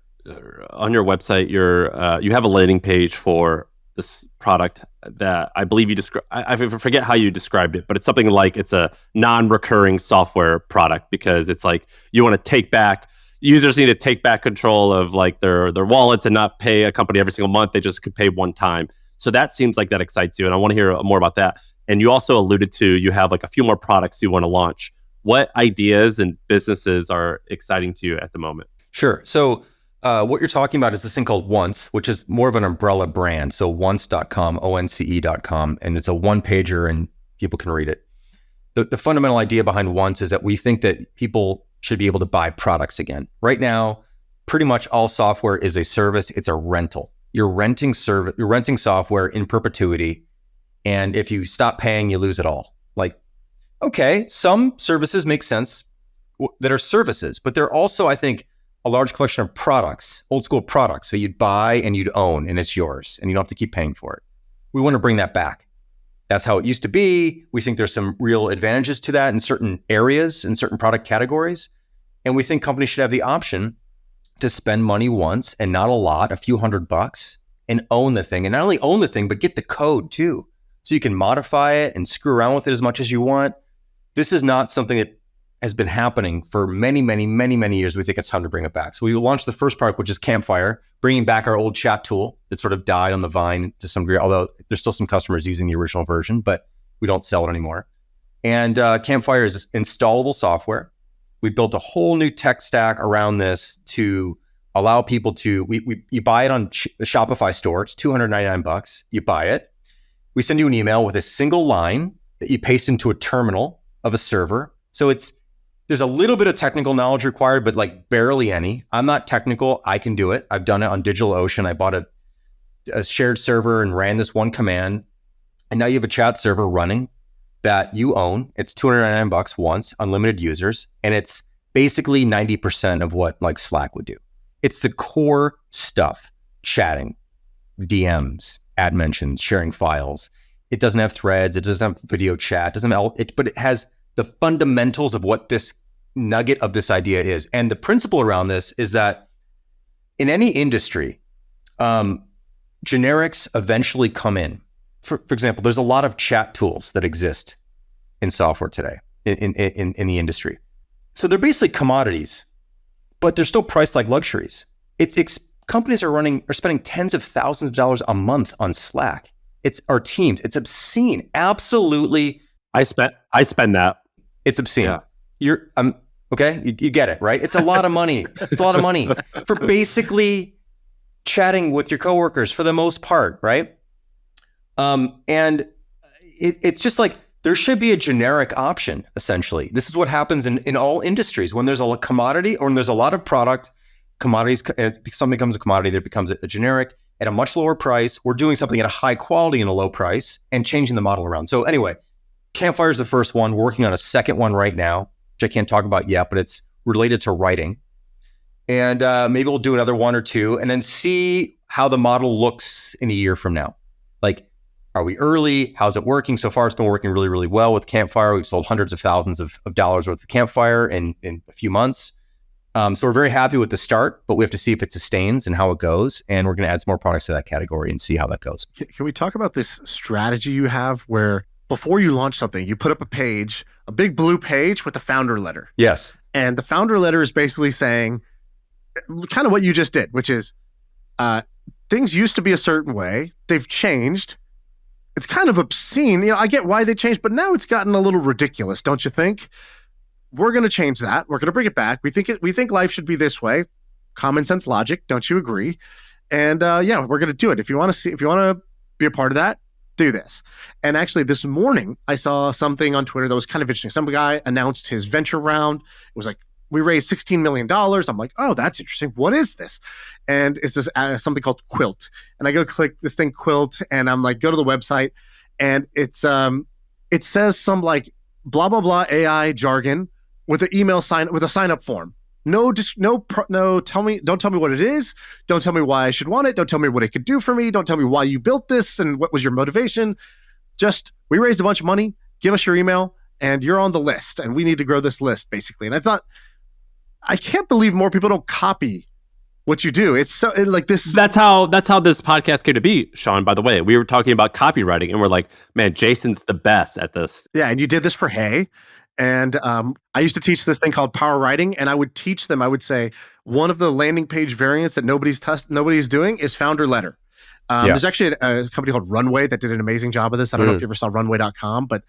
on your website. You have a landing page for this product that I believe you describe. I forget how you described it, but it's something like it's a non-recurring software product because it's like you want to take back. Users need to take back control of like their wallets and not pay a company every single month. They just could pay one time. So that seems like that excites you, and I want to hear more about that. And you also alluded to you have like a few more products you want to launch. What ideas and businesses are exciting to you at the moment? Sure. So what you're talking about is this thing called Once, which is more of an umbrella brand. So once.com, once.com, and it's a one-pager and people can read it. The fundamental idea behind Once is that we think that people should be able to buy products again. Right now, pretty much all software is a service. It's a rental. You're renting software in perpetuity. And if you stop paying, you lose it all. Like, okay, some services make sense that are services, but they're also, I think, a large collection of products, old school products. So you'd buy and you'd own and it's yours and you don't have to keep paying for it. We want to bring that back. That's how it used to be. We think there's some real advantages to that in certain areas, in certain product categories. And we think companies should have the option to spend money once and not a lot, a few $100, and own the thing. And not only own the thing, but get the code too. So you can modify it and screw around with it as much as you want. This is not something that has been happening for many, many, many, many years. We think it's time to bring it back. So we launched the first product, which is Campfire, bringing back our old chat tool that sort of died on the vine to some degree, although there's still some customers using the original version, but we don't sell it anymore. And Campfire is installable software. We built a whole new tech stack around this to allow people to, you buy it on the Shopify store. It's $299. You buy it. We send you an email with a single line that you paste into a terminal of a server. So there's a little bit of technical knowledge required, but like barely any. I'm not technical. I can do it. I've done it on DigitalOcean. I bought a shared server and ran this one command. And now you have a chat server running that you own. It's $299 once, unlimited users. And it's basically 90% of what like Slack would do. It's the core stuff, chatting, DMs, ad mentions, sharing files. It doesn't have threads. It doesn't have video chat. But it has the fundamentals of what this nugget of this idea is. And the principle around this is that in any industry, generics eventually come in. For example, there's a lot of chat tools that exist in software today in the industry. So they're basically commodities, but they're still priced like luxuries. Companies are spending tens of thousands of dollars a month on Slack. It's our teams. It's obscene. Absolutely. I spend that. It's obscene. Yeah. You're okay. You get it, right? It's a lot of money. It's a lot of money for basically chatting with your coworkers for the most part, right? And it's just like there should be a generic option. Essentially, this is what happens in all industries when there's a commodity or when there's a lot of product. Commodities, something becomes a commodity, there becomes a generic at a much lower price. We're doing something at a high quality and a low price and changing the model around. So anyway, Campfire is the first one. We're working on a second one right now, which I can't talk about yet, but it's related to writing. And maybe we'll do another one or two and then see how the model looks in a year from now. Like, are we early? How's it working? So far, it's been working really, really well with Campfire. We've sold hundreds of thousands of dollars worth of Campfire in a few months. So we're very happy with the start, but we have to see if it sustains and how it goes. And we're going to add some more products to that category and see how that goes. Can we talk about this strategy you have where before you launch something, you put up a page, a big blue page with the founder letter? Yes. And the founder letter is basically saying kind of what you just did, which is things used to be a certain way. They've changed. It's kind of obscene. I get why they changed, but now it's gotten a little ridiculous, don't you think? We're going to change that. We're going to bring it back. We think life should be this way. Common sense logic. Don't you agree? And we're going to do it. If you want to be a part of that, do this. And actually this morning I saw something on Twitter that was kind of interesting. Some guy announced his venture round. It was like we raised $16 million. I'm like, oh, that's interesting. What is this? And it's this something called Quilt. And I go click this thing Quilt, and I'm like, go to the website, and it's it says some like blah blah blah AI jargon with an email with a sign up form. Don't tell me what it is. Don't tell me why I should want it. Don't tell me what it could do for me. Don't tell me why you built this and what was your motivation. Just, we raised a bunch of money. Give us your email and you're on the list, and we need to grow this list, basically. And I thought, I can't believe more people don't copy what you do. It's so like this. That's how this podcast came to be, Shaan, by the way. We were talking about copywriting and we're like, man, Jason's the best at this. Yeah. And you did this for Hey. And I used to teach this thing called power writing, and I would teach them, I would say, one of the landing page variants that nobody's doing is founder letter. There's actually a company called Runway that did an amazing job of this. I don't know if you ever saw runway.com, but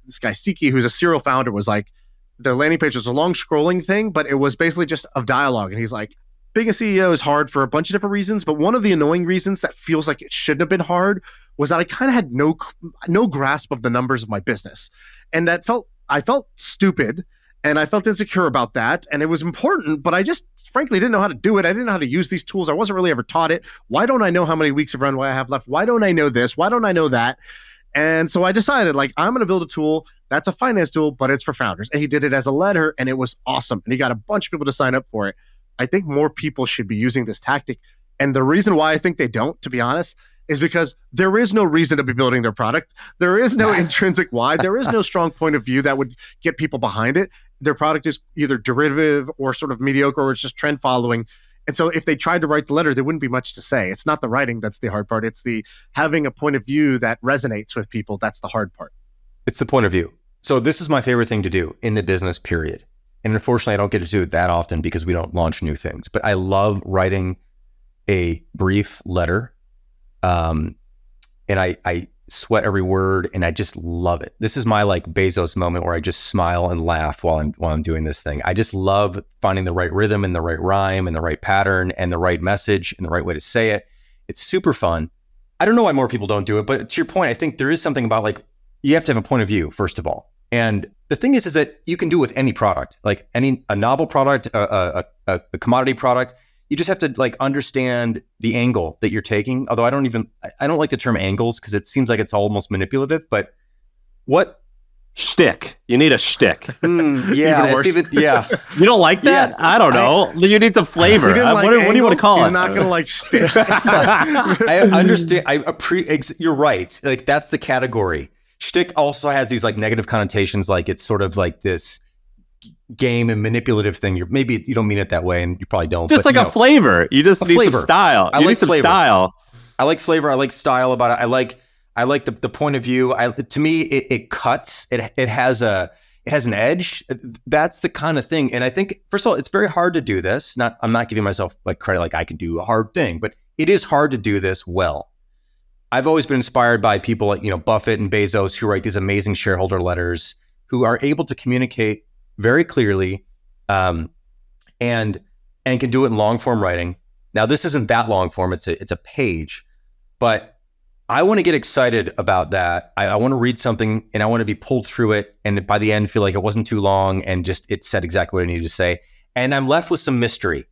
this guy Siki, who's a serial founder, was like, the landing page was a long scrolling thing, but it was basically just of dialogue. And he's like, being a CEO is hard for a bunch of different reasons, but one of the annoying reasons that feels like it shouldn't have been hard was that I kind of had no grasp of the numbers of my business. And I felt stupid, and I felt insecure about that. And it was important, but I just frankly didn't know how to do it. I didn't know how to use these tools. I wasn't really ever taught it. Why don't I know how many weeks of runway I have left? Why don't I know this? Why don't I know that? And so I decided, like, I'm going to build a tool that's a finance tool, but it's for founders. And he did it as a letter, and it was awesome. And he got a bunch of people to sign up for it. I think more people should be using this tactic. And the reason why I think they don't, to be honest, is because there is no reason to be building their product. There is no intrinsic why. There is no strong point of view that would get people behind it. Their product is either derivative or sort of mediocre, or it's just trend following. And so if they tried to write the letter, there wouldn't be much to say. It's not the writing that's the hard part. It's the having a point of view that resonates with people. That's the hard part. It's the point of view. So this is my favorite thing to do in the business, period. And unfortunately, I don't get to do it that often because we don't launch new things. But I love writing a brief letter. And I sweat every word, and I just love it. This is my like Bezos moment where I just smile and laugh while I'm doing this thing. I just love finding the right rhythm and the right rhyme and the right pattern and the right message and the right way to say it. It's super fun. I don't know why more people don't do it, but to your point, I think there is something about like, you have to have a point of view, first of all. And the thing is that you can do it with any product, like a novel product, a commodity product. You just have to like understand the angle that you're taking. Although I don't like the term angles because it seems like it's almost manipulative, but what? Shtick. You need a shtick. Yeah. You don't like that? Yeah, I don't know. You need some flavor. What do you want to call it? He's not going to like shtick. I understand. You're right. Like that's the category. Shtick also has these like negative connotations. Like it's sort of like this game and manipulative thing. Maybe you don't mean it that way, and you probably don't. Just like a flavor. You just need some style. I like some style. I like flavor. I like style about it. I like the point of view. To me, it cuts. It has an edge. That's the kind of thing. And I think, first of all, it's very hard to do this. I'm not giving myself like credit, like I can do a hard thing, but it is hard to do this well. I've always been inspired by people like, Buffett and Bezos, who write these amazing shareholder letters, who are able to communicate very clearly, and can do it in long form writing. Now, this isn't that long form; it's a page, but I want to get excited about that. I want to read something and I want to be pulled through it, and by the end, feel like it wasn't too long and just it said exactly what I needed to say, and I'm left with some mystery.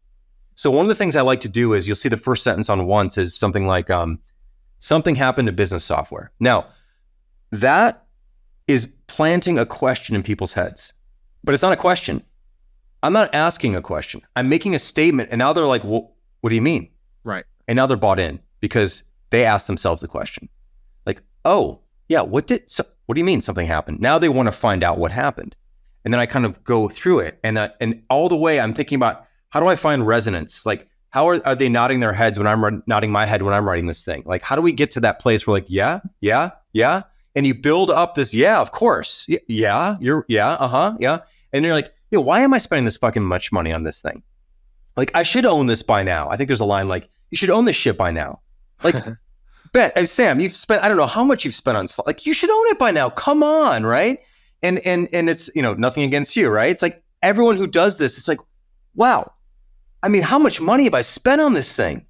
So one of the things I like to do is you'll see the first sentence on once is something like, "Something happened to business software." Now, that is planting a question in people's heads. But it's not a question. I'm not asking a question. I'm making a statement, and now they're like, well, what do you mean? Right. And now they're bought in because they asked themselves the question. Like, oh, yeah, what do you mean something happened? Now they want to find out what happened. And then I kind of go through it. And all the way I'm thinking about, how do I find resonance? Like, how are they nodding their heads when I'm nodding my head when I'm writing this thing? Like, how do we get to that place where like, yeah. And you build up this, yeah, of course. Yeah. And you're like, why am I spending this fucking much money on this thing? Like, I should own this by now. I think there's a line like, you should own this shit by now. Like, Sam, you've spent, I don't know how much you've spent on, like, you should own it by now. Come on, right? And it's, nothing against you, right? It's like everyone who does this, it's like, wow. I mean, how much money have I spent on this thing?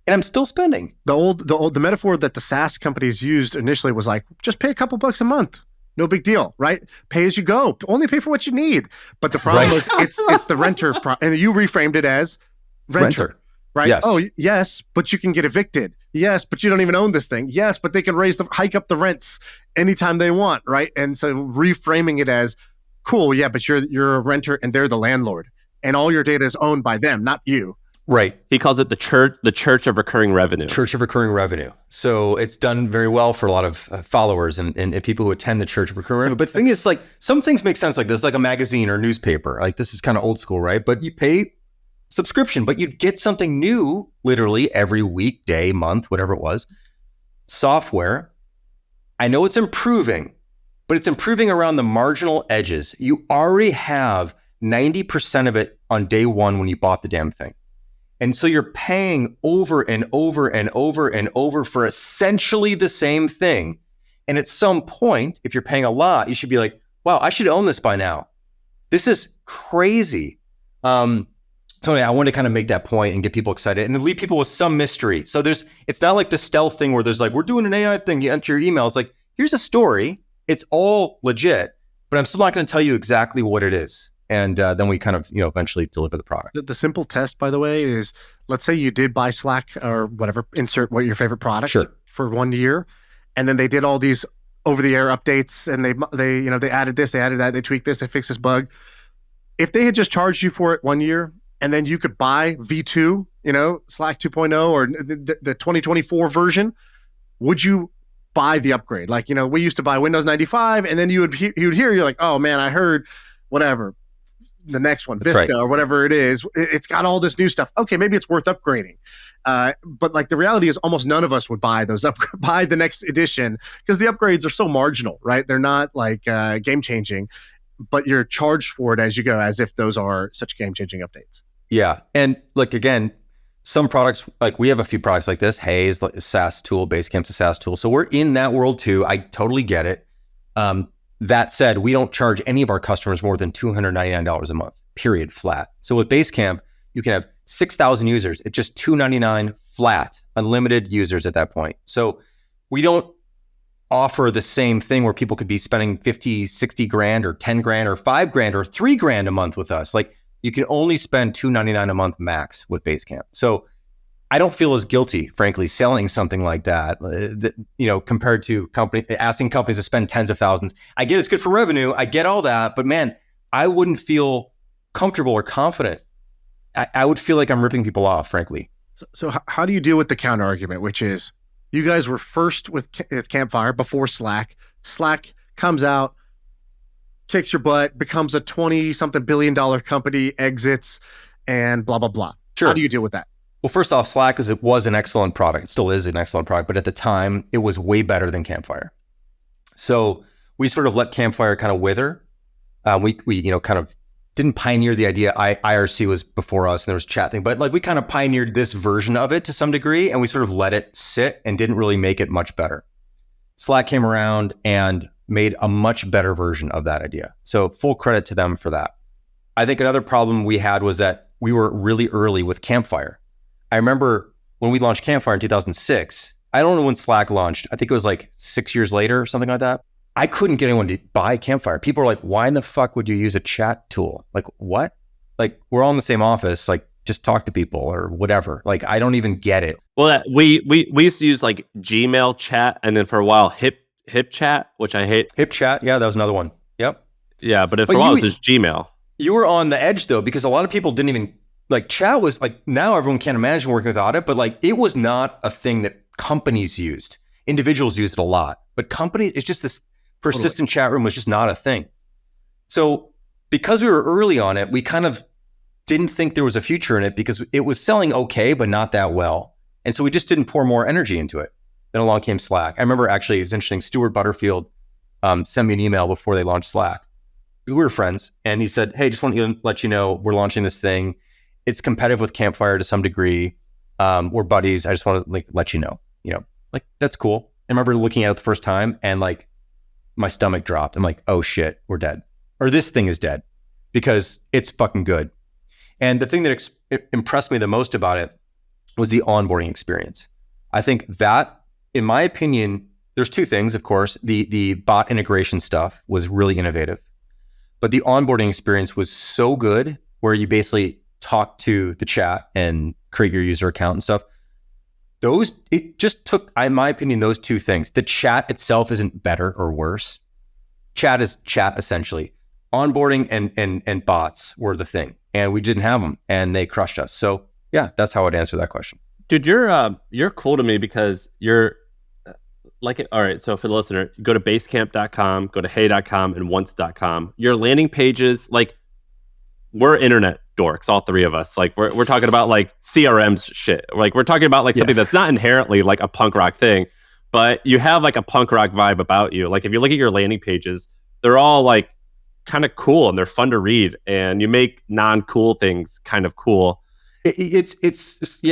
And I'm still spending. The metaphor that the SaaS companies used initially was like, just pay a couple bucks a month. No big deal, right? Pay as you go. Only pay for what you need. But the problem is it's the renter. And you reframed it as renter. Right? Yes. Oh, yes, but you can get evicted. Yes, but you don't even own this thing. Yes, but they can hike up the rents anytime they want, right? And so reframing it as, cool, yeah, but you're a renter and they're the landlord. And all your data is owned by them, not you. Right. He calls it the church of recurring revenue. Church of recurring revenue. So it's done very well for a lot of followers and people who attend the church of recurring revenue. But the thing is, like, some things make sense like this, like a magazine or newspaper. Like, this is kind of old school, right? But you pay subscription, but you'd get something new literally every week, day, month, whatever it was. Software, I know it's improving, but it's improving around the marginal edges. You already have 90% of it on day one when you bought the damn thing. And so you're paying over and over and over and over for essentially the same thing. And at some point, if you're paying a lot, you should be like, wow, I should own this by now. This is crazy. So yeah, I want to kind of make that point and get people excited and leave people with some mystery. So it's not like the stealth thing where there's like, we're doing an AI thing. You enter your email. It's like, here's a story. It's all legit, but I'm still not going to tell you exactly what it is. And then we kind of, eventually deliver the product. The simple test, by the way, is let's say you did buy Slack or whatever, insert what your favorite product for 1 year. And then they did all these over-the-air updates and they added this, they added that, they tweaked this, they fixed this bug. If they had just charged you for it 1 year and then you could buy V2, Slack 2.0 or the 2024 version, would you buy the upgrade? Like, we used to buy Windows 95 and then you would hear, you're like, oh man, I heard whatever. The next one, Vista or whatever it is, it's got all this new stuff. Okay, maybe it's worth upgrading. But like the reality is almost none of us would buy buy the next edition because the upgrades are so marginal, right? They're not like game changing, but you're charged for it as you go, as if those are such game changing updates. Yeah. And like, again, some products, like we have a few products like this. Haze, like a SaaS tool, Basecamp's a SaaS tool. So we're in that world too. I totally get it. That said, we don't charge any of our customers more than $299 a month, period, flat. So with Basecamp, you can have 6,000 users. It's just $299 flat, unlimited users at that point. So we don't offer the same thing where people could be spending 50, 60 grand or 10 grand or 5 grand or 3 grand a month with us. Like you can only spend $299 a month max with Basecamp. So I don't feel as guilty, frankly, selling something like that, compared to asking companies to spend tens of thousands. I get it's good for revenue. I get all that. But man, I wouldn't feel comfortable or confident. I would feel like I'm ripping people off, frankly. So how do you deal with the counter argument, which is you guys were first with Campfire before Slack. Slack comes out, kicks your butt, becomes a 20-something billion dollar company, exits, and blah, blah, blah. Sure. How do you deal with that? Well, first off, Slack it was an excellent product. It still is an excellent product, but at the time, it was way better than Campfire. So we sort of let Campfire kind of wither. We kind of didn't pioneer the idea. IRC was before us, and there was chat thing, but like we kind of pioneered this version of it to some degree, and we sort of let it sit and didn't really make it much better. Slack came around and made a much better version of that idea. So full credit to them for that. I think another problem we had was that we were really early with Campfire. I remember when we launched Campfire in 2006, I don't know when Slack launched. I think it was like 6 years later or something like that. I couldn't get anyone to buy Campfire. People were like, why in the fuck would you use a chat tool? Like, what? Like, we're all in the same office. Like, just talk to people or whatever. Like, I don't even get it. Well, we used to use like Gmail chat and then for a while Hip chat, which I hate. Hip chat. Yeah, that was another one. Yep. Yeah, but for a while it was just Gmail. You were on the edge though, because a lot of people didn't even like chat was like, now everyone can't imagine working without it, but like it was not a thing that companies used. Individuals used it a lot, but companies, it's just this persistent chat room was just not a thing. So because we were early on it, we kind of didn't think there was a future in it because it was selling okay, but not that well. And so we just didn't pour more energy into it. Then along came Slack. I remember actually, it's interesting, Stuart Butterfield sent me an email before they launched Slack. We were friends and he said, hey, just want to let you know, we're launching this thing. It's competitive with Campfire to some degree. We're buddies. I just want to let you know, like that's cool. I remember looking at it the first time and like my stomach dropped. I'm like, oh shit, we're dead. Or this thing is dead because it's fucking good. And the thing that impressed me the most about it was the onboarding experience. I think that, in my opinion, there's two things, of course. The bot integration stuff was really innovative, but the onboarding experience was so good where you basically talk to the chat and create your user account and stuff. It just took, in my opinion, those two things. The chat itself isn't better or worse. Chat is chat, essentially. Onboarding and bots were the thing, and we didn't have them, and they crushed us. So yeah, that's how I'd answer that question. Dude, you're cool to me because you're like, all right, so for the listener, go to basecamp.com, go to hey.com and once.com. Your landing pages, like, we're internet dorks, all three of us. Like, we're talking about like CRM shit. Like, we're talking about like something that's not inherently like a punk rock thing, but you have like a punk rock vibe about you. Like, if you look at your landing pages, they're all like kind of cool and they're fun to read, and you make non-cool things kind of cool. It's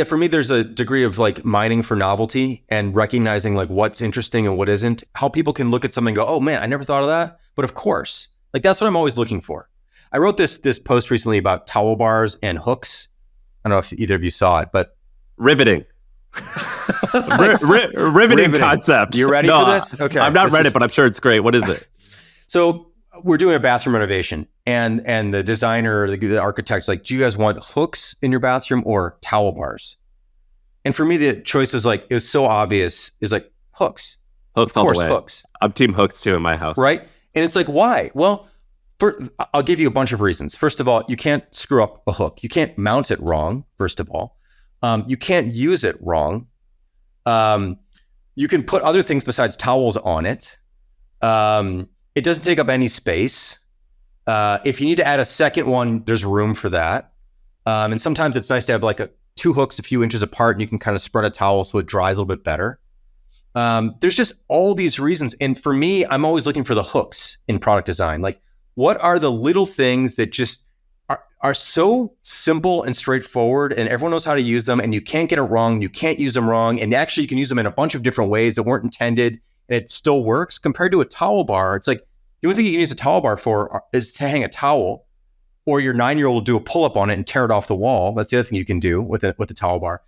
for me, there's a degree of like mining for novelty and recognizing like what's interesting and what isn't, how people can look at something and go, oh man, I never thought of that. But of course, like that's what I'm always looking for. I wrote this post recently about towel bars and hooks. I don't know if either of you saw it, but riveting. Riveting concept. You ready for this? Okay. I've not read it, but I'm sure it's great. What is it? So we're doing a bathroom renovation, and the designer, the architect's like, do you guys want hooks in your bathroom or towel bars? And for me, the choice was like, it was so obvious. It was like hooks. Hooks all the way. Hooks. I'm team hooks too in my house. Right? And it's like, why? Well, I'll give you a bunch of reasons. First of all, you can't screw up a hook. You can't mount it wrong, first of all. You can't use it wrong. You can put other things besides towels on it. It doesn't take up any space. If you need to add a second one, there's room for that. And sometimes it's nice to have like two hooks a few inches apart, and you can kind of spread a towel so it dries a little bit better. There's just all these reasons. And for me, I'm always looking for the hooks in product design. Like, what are the little things that just are so simple and straightforward, and everyone knows how to use them, and you can't get it wrong, you can't use them wrong, and actually you can use them in a bunch of different ways that weren't intended, and it still works. Compared to a towel bar, it's like the only thing you can use a towel bar for is to hang a towel, or your 9-year-old will do a pull-up on it and tear it off the wall. That's the other thing you can do with a towel bar.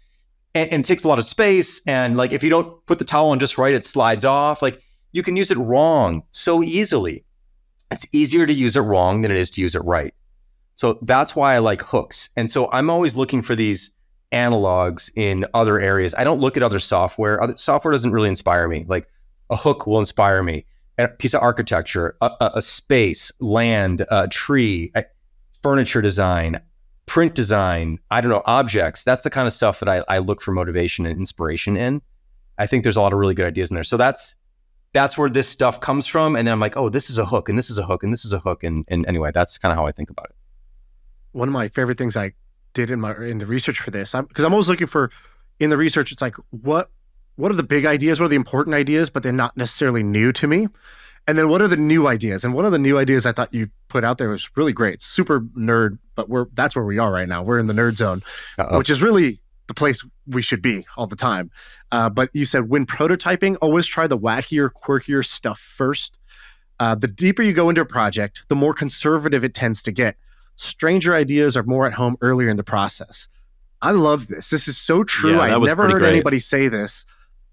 And it takes a lot of space, and like if you don't put the towel on just right, it slides off. Like, you can use it wrong so easily. It's easier to use it wrong than it is to use it right. So that's why I like hooks. And so I'm always looking for these analogs in other areas. I don't look at other software. Other software doesn't really inspire me. Like, a hook will inspire me. A piece of architecture, a space, land, a tree, furniture design, print design, I don't know, objects. That's the kind of stuff that I look for motivation and inspiration in. I think there's a lot of really good ideas in there. So that's where this stuff comes from. And then I'm like, oh, this is a hook, and this is a hook, and this is a hook. And anyway, that's kind of how I think about it. One of my favorite things I did in the research for this, because I'm always looking for, in the research, it's like, what are the big ideas? What are the important ideas, but they're not necessarily new to me? And then what are the new ideas? And one of the new ideas I thought you put out there was really great. It's super nerd, but that's where we are right now. We're in the nerd zone, which is really the place we should be all the time. But you said, when prototyping, always try the wackier, quirkier stuff first. The deeper you go into a project, the more conservative it tends to get. Stranger ideas are more at home earlier in the process. I love this. This is so true. Yeah, I never heard anybody say this.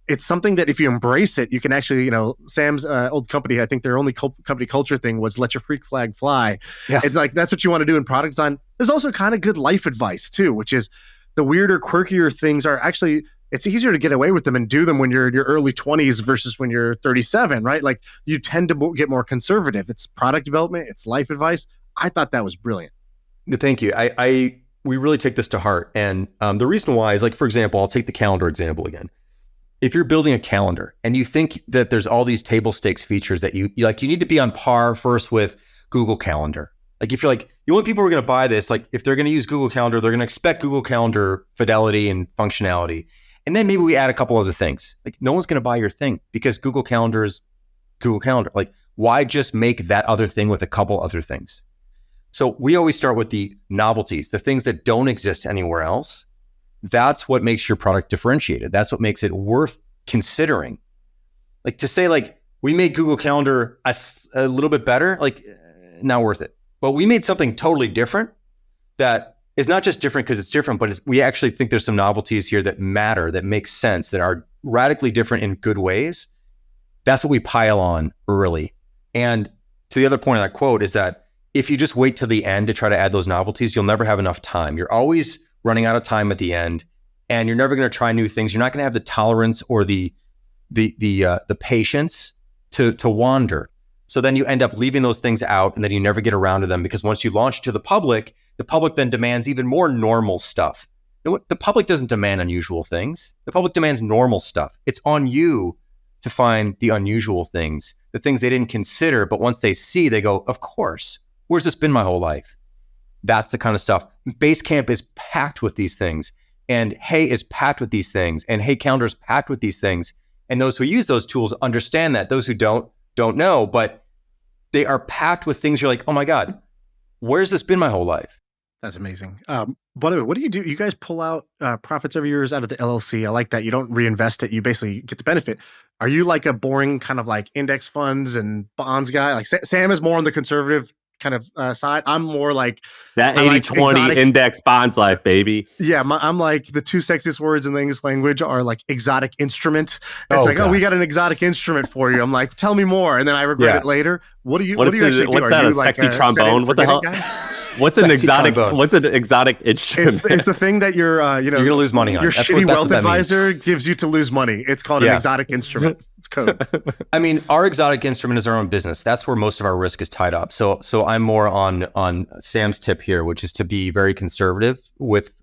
It's something that if you embrace it, you can actually, Sam's old company, I think their only company culture thing was let your freak flag fly. Yeah. It's like, that's what you want to do in product design. There's also kind of good life advice too, which is the weirder, quirkier things are actually, it's easier to get away with them and do them when you're in your early 20s versus when you're 37, right? Like, you tend to get more conservative. It's product development, it's life advice. I thought that was brilliant. Thank you. We really take this to heart. And the reason why is, like, for example, I'll take the calendar example again. If you're building a calendar and you think that there's all these table stakes features that you need to be on par first with Google Calendar. Like, if you're like, the only people who are going to buy this, like, if they're going to use Google Calendar, they're going to expect Google Calendar fidelity and functionality. And then maybe we add a couple other things. Like, no one's going to buy your thing because Google Calendar is Google Calendar. Like, why just make that other thing with a couple other things? So we always start with the novelties, the things that don't exist anywhere else. That's what makes your product differentiated. That's what makes it worth considering. Like, to say, like, we made Google Calendar a little bit better, like, not worth it. But we made something totally different that is not just different because it's different, but we actually think there's some novelties here that matter, that make sense, that are radically different in good ways. That's what we pile on early. And to the other point of that quote is that if you just wait till the end to try to add those novelties, you'll never have enough time. You're always running out of time at the end, and you're never going to try new things. You're not going to have the tolerance or the patience to wander. So then you end up leaving those things out, and then you never get around to them, because once you launch to the public then demands even more normal stuff. The public doesn't demand unusual things. The public demands normal stuff. It's on you to find the unusual things, the things they didn't consider, but once they see, they go, of course, where's this been my whole life? That's the kind of stuff. Basecamp is packed with these things, and Hey is packed with these things, and Hey Calendar is packed with these things. And those who use those tools understand that. Those who don't know, but they are packed with things you're like, oh my God, where's this been my whole life? That's amazing. By the way, what do? You guys pull out profits every year out of the LLC? I like that. You don't reinvest it. You basically get the benefit. Are you like a boring kind of like index funds and bonds guy? Like Sam is more on the conservative kind of side. I'm more like that 80-20 like index bonds life, baby. Yeah, I'm like the two sexiest words in the English language are like exotic instrument. It's God. we got an exotic instrument for you. I'm like, tell me more, and then I regret it later. What do you actually do? What's that? A sexy trombone? What the hell? What's an exotic instrument? It's the thing that you're gonna lose money on. Your shitty wealth advisor gives you to lose money. It's called an exotic instrument. It's code. I mean, our exotic instrument is our own business. That's where most of our risk is tied up. So I'm more on Sam's tip here, which is to be very conservative with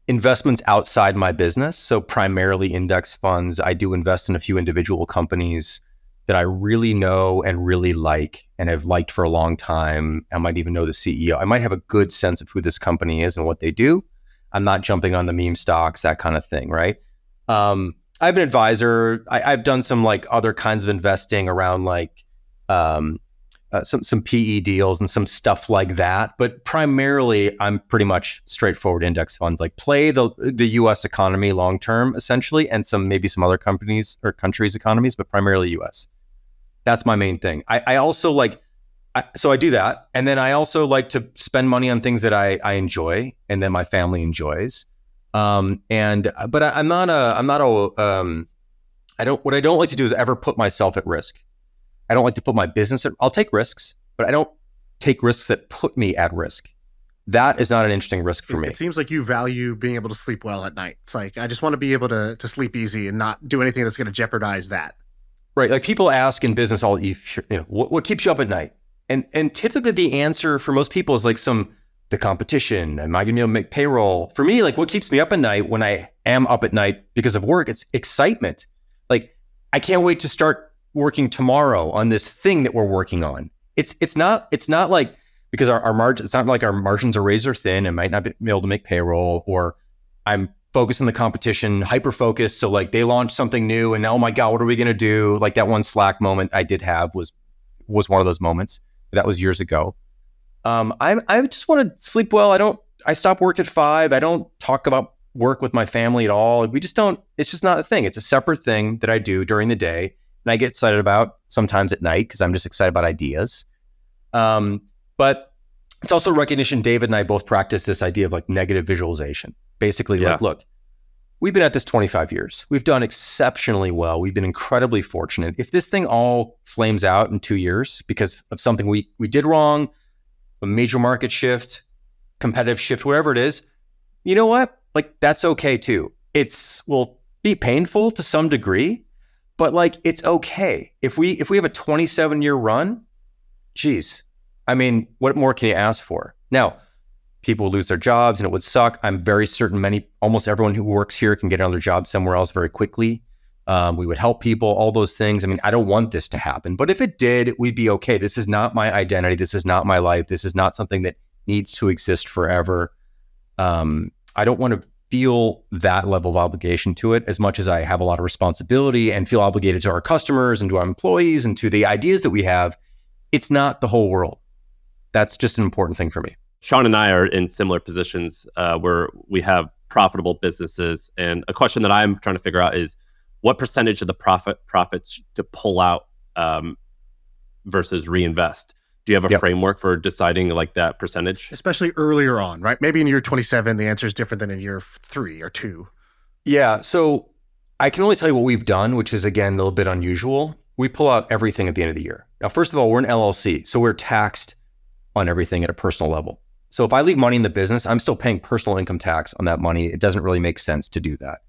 investments outside my business. So primarily index funds. I do invest in a few individual companies that I really know and really like and have liked for a long time. I might even know the CEO. I might have a good sense of who this company is and what they do. I'm not jumping on the meme stocks, that kind of thing, right? I have an advisor. I've done some like other kinds of investing around like some PE deals and some stuff like that. But primarily, I'm pretty much straightforward index funds, like play the U.S. economy long term, essentially, and maybe some other companies or countries' economies, but primarily U.S. That's my main thing. I also like, so I do that. And then I also like to spend money on things that I enjoy and that my family enjoys. But what I don't like to do is ever put myself at risk. I don't like to put my business I'll take risks, but I don't take risks that put me at risk. That is not an interesting risk for me. It seems like you value being able to sleep well at night. It's like, I just want to be able to sleep easy and not do anything that's going to jeopardize that. Right. Like people ask in business, what keeps you up at night? And typically the answer for most people is like the competition. Am I going to be able to make payroll? For me, like what keeps me up at night when I am up at night because of work, it's excitement. Like I can't wait to start working tomorrow on this thing that we're working on. It's not like because our margin, it's not like our margins are razor thin and might not be able to make payroll, or I'm focused on the competition, hyper focused. So like they launched something new and oh my God, what are we going to do? Like that one Slack moment I did have was one of those moments. That was years ago. I just want to sleep well. I stop work at 5. I don't talk about work with my family at all. We just don't, it's just not a thing. It's a separate thing that I do during the day. And I get excited about sometimes at night because I'm just excited about ideas. But it's also recognition. David and I both practice this idea of like negative visualization. Basically, like, look, we've been at this 25 years. We've done exceptionally well. We've been incredibly fortunate. If this thing all flames out in 2 years because of something we did wrong, a major market shift, competitive shift, whatever it is, you know what? Like, that's okay too. Will be painful to some degree, but like, it's okay. If we have a 27-year run, geez, I mean, what more can you ask for? Now, people lose their jobs and it would suck. I'm very certain almost everyone who works here can get another job somewhere else very quickly. We would help people, all those things. I mean, I don't want this to happen, but if it did, we'd be okay. This is not my identity. This is not my life. This is not something that needs to exist forever. I don't want to feel that level of obligation to it as much as I have a lot of responsibility and feel obligated to our customers and to our employees and to the ideas that we have. It's not the whole world. That's just an important thing for me. Shaan and I are in similar positions where we have profitable businesses. And a question that I'm trying to figure out is what percentage of the profits to pull out versus reinvest? Do you have a framework for deciding like that percentage? Especially earlier on, right? Maybe in year 27, the answer is different than in year 3 or 2. Yeah. So I can only tell you what we've done, which is, again, a little bit unusual. We pull out everything at the end of the year. Now, first of all, we're an LLC, so we're taxed on everything at a personal level. So if I leave money in the business, I'm still paying personal income tax on that money. It doesn't really make sense to do that.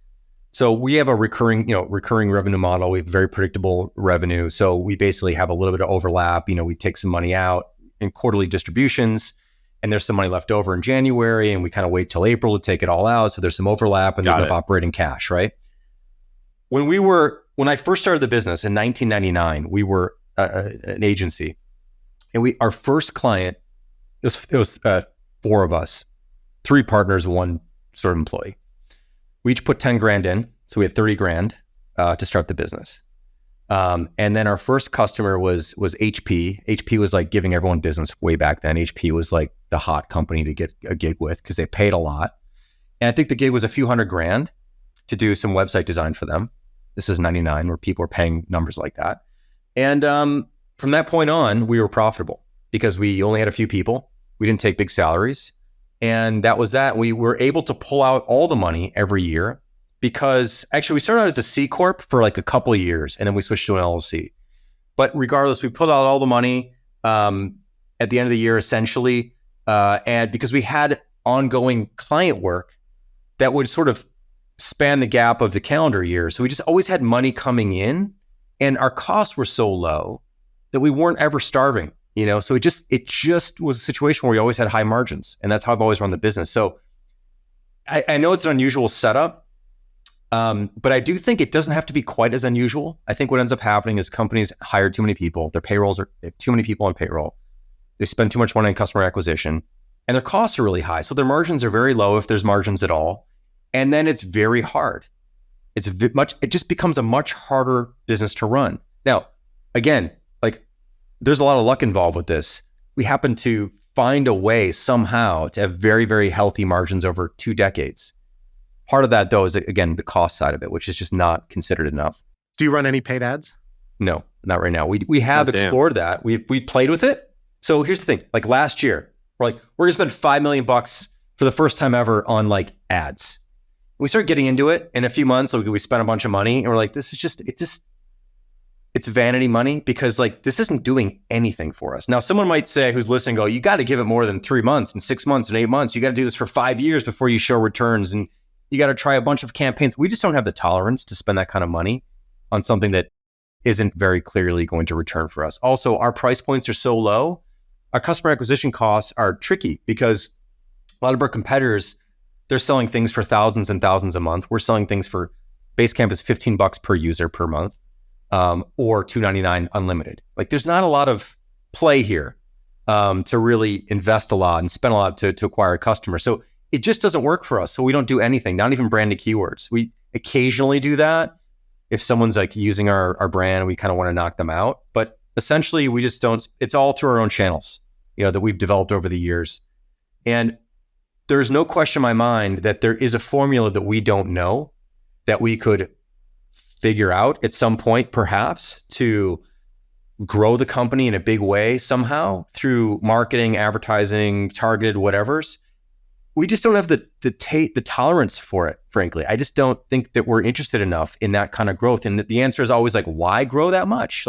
So we have a recurring revenue model. We have very predictable revenue. So we basically have a little bit of overlap. We take some money out in quarterly distributions, and there's some money left over in January, and we kind of wait till April to take it all out. So there's some overlap, and there's enough operating cash, right? When I first started the business in 1999, we were an agency, and our first client, it was 4 of us, 3 partners, 1 sort of employee. We each put 10 grand in, so we had 30 grand to start the business. And then our first customer was HP. HP was like giving everyone business way back then. HP was like the hot company to get a gig with because they paid a lot. And I think the gig was a few $100,000 to do some website design for them. This is 99, where people were paying numbers like that. And from that point on, we were profitable because we only had a few people. We didn't take big salaries. And that was that. We were able to pull out all the money every year because actually we started out as a C Corp for like a couple of years, and then we switched to an LLC. But regardless, we pulled out all the money at the end of the year, essentially. And because we had ongoing client work that would sort of span the gap of the calendar year. So we just always had money coming in, and our costs were so low that we weren't ever starving. So it just was a situation where we always had high margins, and that's how I've always run the business. So I know it's an unusual setup, but I do think it doesn't have to be quite as unusual. I think what ends up happening is companies hire too many people. They have too many people on payroll. They spend too much money on customer acquisition, and their costs are really high. So their margins are very low if there's margins at all. And then it's very hard. It just becomes a much harder business to run. Now, again, there's a lot of luck involved with this. We happen to find a way somehow to have very, very healthy margins over 2 decades. Part of that, though, is, again, the cost side of it, which is just not considered enough. Do you run any paid ads? No, not right now. We have explored that. We played with it. So here's the thing. Like last year, we're going to spend $5 million for the first time ever on ads. We started getting into it in a few months. We spent a bunch of money, and we're like, this is it's vanity money because this isn't doing anything for us. Now, someone might say, who's listening, go, you got to give it more than 3 months and 6 months and 8 months. You got to do this for 5 years before you show returns, and you got to try a bunch of campaigns. We just don't have the tolerance to spend that kind of money on something that isn't very clearly going to return for us. Also, our price points are so low. Our customer acquisition costs are tricky because a lot of our competitors, they're selling things for thousands and thousands a month. We're selling things for Basecamp is $15 per user per month. Or $299 unlimited. There's not a lot of play here to really invest a lot and spend a lot to acquire a customer. So it just doesn't work for us. So we don't do anything, not even branded keywords. We occasionally do that if someone's using our brand and we kind of want to knock them out. But essentially, we just don't. It's all through our own channels, that we've developed over the years. And there's no question in my mind that there is a formula that we don't know that we could figure out at some point, perhaps, to grow the company in a big way somehow through marketing, advertising, targeted whatevers. We just don't have the tolerance for it, frankly. I just don't think that we're interested enough in that kind of growth. And the answer is always why grow that much?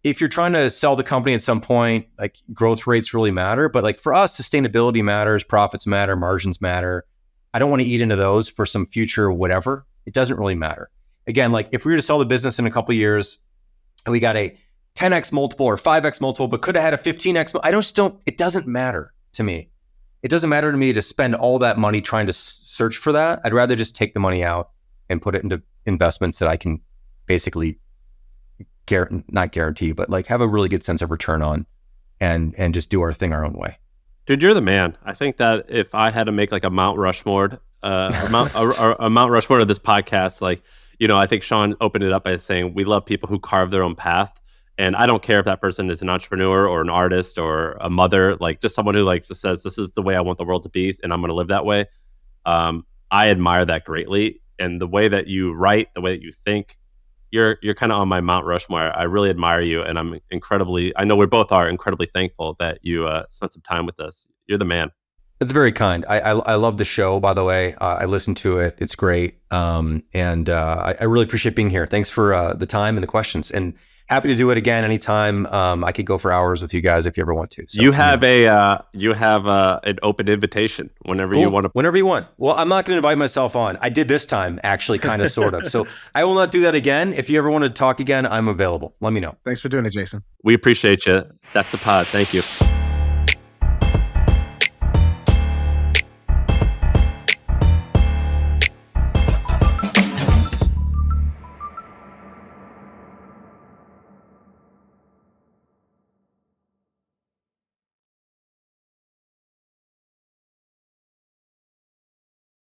If you're trying to sell the company at some point, growth rates really matter. But for us, sustainability matters, profits matter, margins matter. I don't want to eat into those for some future whatever. It doesn't really matter. Again, if we were to sell the business in a couple of years and we got a 10x multiple or 5x multiple, but could have had a 15x, it doesn't matter to me. It doesn't matter to me to spend all that money trying to search for that. I'd rather just take the money out and put it into investments that I can basically not guarantee, but have a really good sense of return on and just do our thing our own way. Dude, you're the man. I think that if I had to make a Mount Rushmore, a Mount Rushmore of this podcast, I think Shaan opened it up by saying we love people who carve their own path. And I don't care if that person is an entrepreneur or an artist or a mother, just someone who just says, this is the way I want the world to be and I'm going to live that way. I admire that greatly. And the way that you write, the way that you think, you're kind of on my Mount Rushmore. I really admire you. And I know we both are incredibly thankful that you spent some time with us. You're the man. It's very kind. I love the show, by the way. I listen to it. It's great. I really appreciate being here. Thanks for the time and the questions. And happy to do it again anytime. I could go for hours with you guys if you ever want to. So, you have an open invitation whenever you want to. Whenever you want. Well, I'm not going to invite myself on. I did this time, actually, kind of, sort of. So I will not do that again. If you ever want to talk again, I'm available. Let me know. Thanks for doing it, Jason. We appreciate you. That's the pod. Thank you.